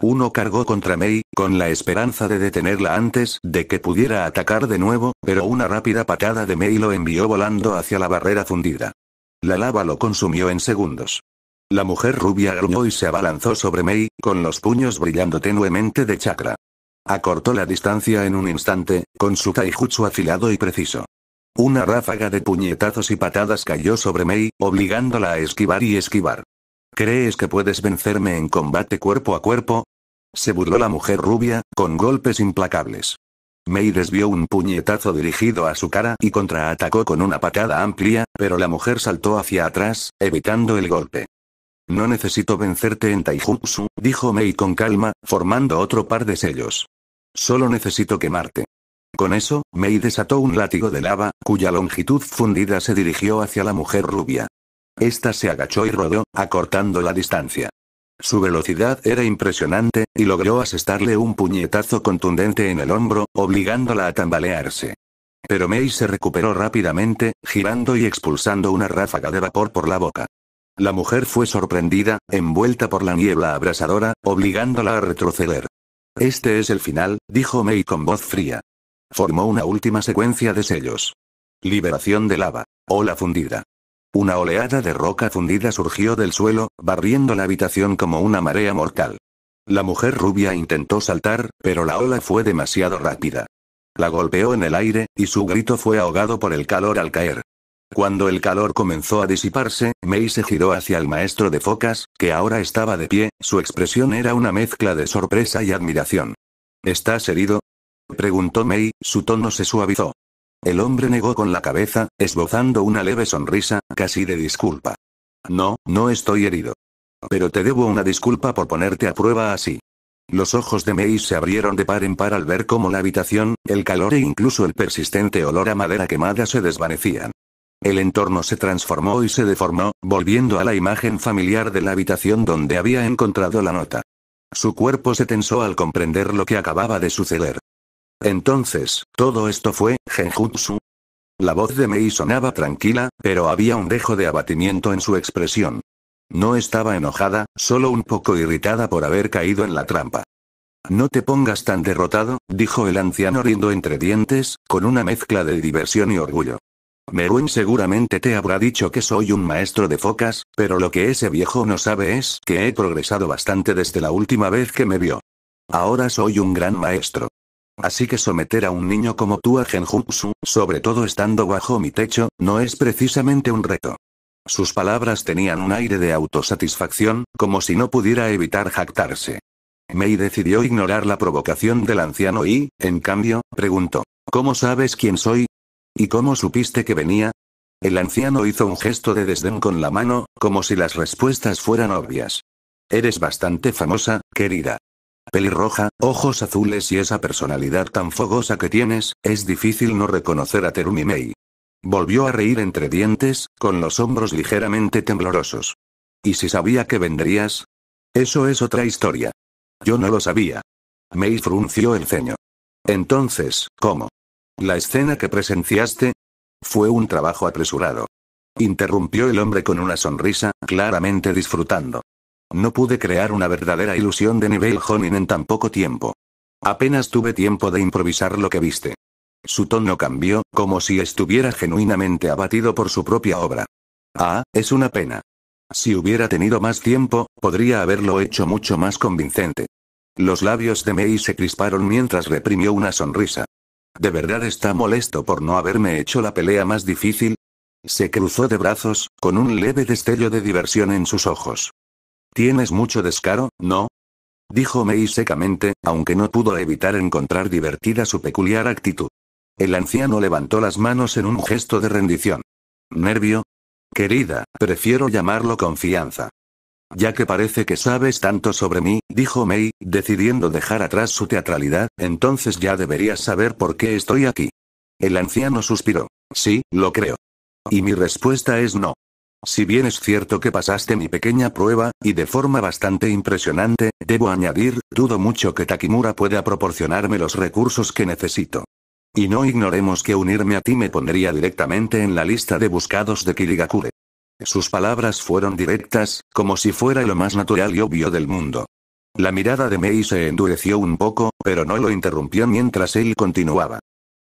Uno cargó contra Mei, con la esperanza de detenerla antes de que pudiera atacar de nuevo, pero una rápida patada de Mei lo envió volando hacia la barrera fundida. La lava lo consumió en segundos. La mujer rubia gruñó y se abalanzó sobre Mei, con los puños brillando tenuemente de chakra. Acortó la distancia en un instante, con su taijutsu afilado y preciso. Una ráfaga de puñetazos y patadas cayó sobre Mei, obligándola a esquivar y esquivar. ¿Crees que puedes vencerme en combate cuerpo a cuerpo?, se burló la mujer rubia, con golpes implacables. Mei desvió un puñetazo dirigido a su cara y contraatacó con una patada amplia, pero la mujer saltó hacia atrás, evitando el golpe. «No necesito vencerte en taijutsu», dijo Mei con calma, formando otro par de sellos. «Solo necesito quemarte». Con eso, Mei desató un látigo de lava, cuya longitud fundida se dirigió hacia la mujer rubia. Esta se agachó y rodó, acortando la distancia. Su velocidad era impresionante, y logró asestarle un puñetazo contundente en el hombro, obligándola a tambalearse. Pero Mei se recuperó rápidamente, girando y expulsando una ráfaga de vapor por la boca. La mujer fue sorprendida, envuelta por la niebla abrasadora, obligándola a retroceder. «Este es el final», dijo Mei con voz fría. Formó una última secuencia de sellos. Liberación de lava. Ola fundida. Una oleada de roca fundida surgió del suelo, barriendo la habitación como una marea mortal. La mujer rubia intentó saltar, pero la ola fue demasiado rápida. La golpeó en el aire, y su grito fue ahogado por el calor al caer. Cuando el calor comenzó a disiparse, Mei se giró hacia el maestro de focas, que ahora estaba de pie, su expresión era una mezcla de sorpresa y admiración. «¿Estás herido?», preguntó Mei, su tono se suavizó. El hombre negó con la cabeza, esbozando una leve sonrisa, casi de disculpa. «No, no estoy herido. Pero te debo una disculpa por ponerte a prueba así». Los ojos de Mei se abrieron de par en par al ver cómo la habitación, el calor e incluso el persistente olor a madera quemada se desvanecían. El entorno se transformó y se deformó, volviendo a la imagen familiar de la habitación donde había encontrado la nota. Su cuerpo se tensó al comprender lo que acababa de suceder. Entonces, ¿todo esto fue genjutsu? La voz de Mei sonaba tranquila, pero había un dejo de abatimiento en su expresión. No estaba enojada, solo un poco irritada por haber caído en la trampa. No te pongas tan derrotado, dijo el anciano riendo entre dientes, con una mezcla de diversión y orgullo. Meruem seguramente te habrá dicho que soy un maestro de focas, pero lo que ese viejo no sabe es que he progresado bastante desde la última vez que me vio. Ahora soy un gran maestro. Así que someter a un niño como tú a genjutsu, sobre todo estando bajo mi techo, no es precisamente un reto. Sus palabras tenían un aire de autosatisfacción, como si no pudiera evitar jactarse. Mei decidió ignorar la provocación del anciano y, en cambio, preguntó, ¿cómo sabes quién soy? ¿Y cómo supiste que venía? El anciano hizo un gesto de desdén con la mano, como si las respuestas fueran obvias. Eres bastante famosa, querida. Pelirroja, ojos azules y esa personalidad tan fogosa que tienes, es difícil no reconocer a Terumi Mei. Volvió a reír entre dientes, con los hombros ligeramente temblorosos. ¿Y si sabía que vendrías? Eso es otra historia. Yo no lo sabía. Mei frunció el ceño. Entonces, ¿cómo? ¿La escena que presenciaste? Fue un trabajo apresurado. Interrumpió el hombre con una sonrisa, claramente disfrutando. No pude crear una verdadera ilusión de nivel Jonin en tan poco tiempo. Apenas tuve tiempo de improvisar lo que viste. Su tono cambió, como si estuviera genuinamente abatido por su propia obra. Ah, es una pena. Si hubiera tenido más tiempo, podría haberlo hecho mucho más convincente. Los labios de Mei se crisparon mientras reprimió una sonrisa. ¿De verdad está molesto por no haberme hecho la pelea más difícil? Se cruzó de brazos, con un leve destello de diversión en sus ojos. Tienes mucho descaro, ¿no? Dijo Mei secamente, aunque no pudo evitar encontrar divertida su peculiar actitud. El anciano levantó las manos en un gesto de rendición. ¿Nervio? Querida, prefiero llamarlo confianza. Ya que parece que sabes tanto sobre mí, dijo Mei, decidiendo dejar atrás su teatralidad, entonces ya deberías saber por qué estoy aquí. El anciano suspiró. Sí, lo creo. Y mi respuesta es no. Si bien es cierto que pasaste mi pequeña prueba, y de forma bastante impresionante, debo añadir, dudo mucho que Takimura pueda proporcionarme los recursos que necesito. Y no ignoremos que unirme a ti me pondría directamente en la lista de buscados de Kirigakure. Sus palabras fueron directas, como si fuera lo más natural y obvio del mundo. La mirada de Mei se endureció un poco, pero no lo interrumpió mientras él continuaba.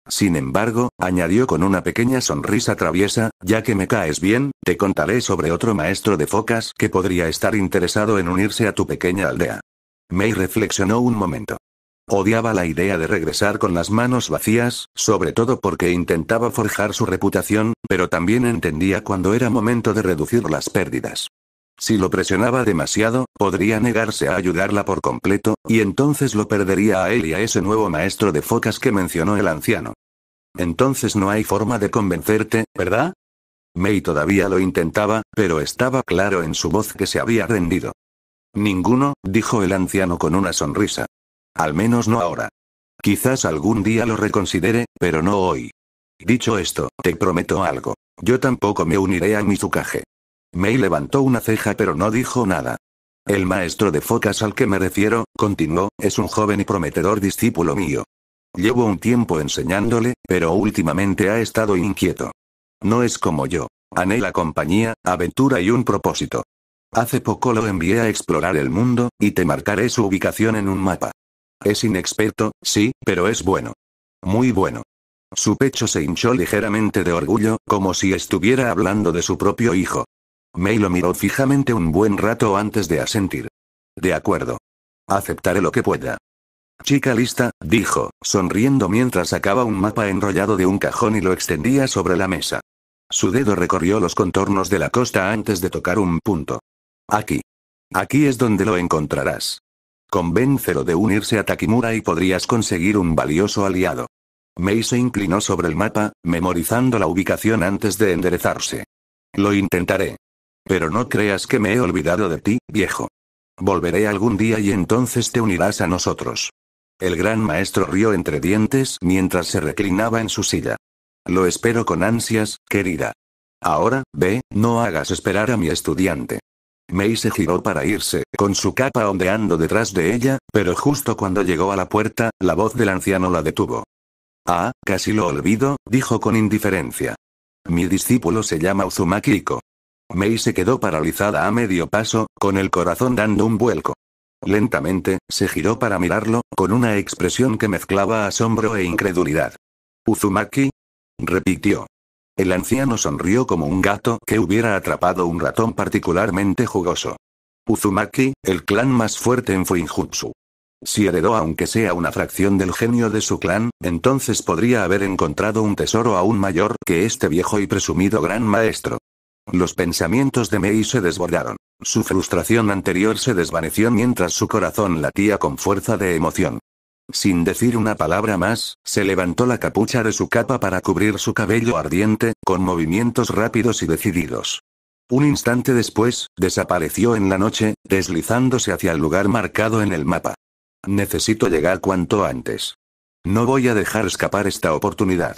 Sin embargo, añadió con una pequeña sonrisa traviesa, ya que me caes bien, te contaré sobre otro maestro de focas que podría estar interesado en unirse a tu pequeña aldea. Mei reflexionó un momento. Odiaba la idea de regresar con las manos vacías, sobre todo porque intentaba forjar su reputación, pero también entendía cuando era momento de reducir las pérdidas. Si lo presionaba demasiado, podría negarse a ayudarla por completo, y entonces lo perdería a él y a ese nuevo maestro de focas que mencionó el anciano. Entonces no hay forma de convencerte, ¿verdad? Mei todavía lo intentaba, pero estaba claro en su voz que se había rendido. Ninguno, dijo el anciano con una sonrisa. Al menos no ahora. Quizás algún día lo reconsidere, pero no hoy. Dicho esto, te prometo algo. Yo tampoco me uniré a Mizukage. Mei levantó una ceja pero no dijo nada. El maestro de focas al que me refiero, continuó, es un joven y prometedor discípulo mío. Llevo un tiempo enseñándole, pero últimamente ha estado inquieto. No es como yo. Anhela compañía, aventura y un propósito. Hace poco lo envié a explorar el mundo, y te marcaré su ubicación en un mapa. Es inexperto, sí, pero es bueno. Muy bueno. Su pecho se hinchó ligeramente de orgullo, como si estuviera hablando de su propio hijo. Mei lo miró fijamente un buen rato antes de asentir. De acuerdo. Aceptaré lo que pueda. Chica lista, dijo, sonriendo mientras sacaba un mapa enrollado de un cajón y lo extendía sobre la mesa. Su dedo recorrió los contornos de la costa antes de tocar un punto. Aquí. Aquí es donde lo encontrarás. Convéncelo de unirse a Takimura y podrías conseguir un valioso aliado. Mei se inclinó sobre el mapa, memorizando la ubicación antes de enderezarse. Lo intentaré. Pero no creas que me he olvidado de ti, viejo. Volveré algún día y entonces te unirás a nosotros. El gran maestro rió entre dientes mientras se reclinaba en su silla. Lo espero con ansias, querida. Ahora, ve, no hagas esperar a mi estudiante. Mei se giró para irse, con su capa ondeando detrás de ella, pero justo cuando llegó a la puerta, la voz del anciano la detuvo. Ah, casi lo olvido, dijo con indiferencia. Mi discípulo se llama Uzumaki Iko. Mei se quedó paralizada a medio paso, con el corazón dando un vuelco. Lentamente, se giró para mirarlo, con una expresión que mezclaba asombro e incredulidad. ¿Uzumaki? Repitió. El anciano sonrió como un gato que hubiera atrapado un ratón particularmente jugoso. Uzumaki, el clan más fuerte en Fuinjutsu. Si heredó aunque sea una fracción del genio de su clan, entonces podría haber encontrado un tesoro aún mayor que este viejo y presumido gran maestro. Los pensamientos de Mei se desbordaron. Su frustración anterior se desvaneció mientras su corazón latía con fuerza de emoción. Sin decir una palabra más, se levantó la capucha de su capa para cubrir su cabello ardiente, con movimientos rápidos y decididos. Un instante después, desapareció en la noche, deslizándose hacia el lugar marcado en el mapa. Necesito llegar cuanto antes. No voy a dejar escapar esta oportunidad.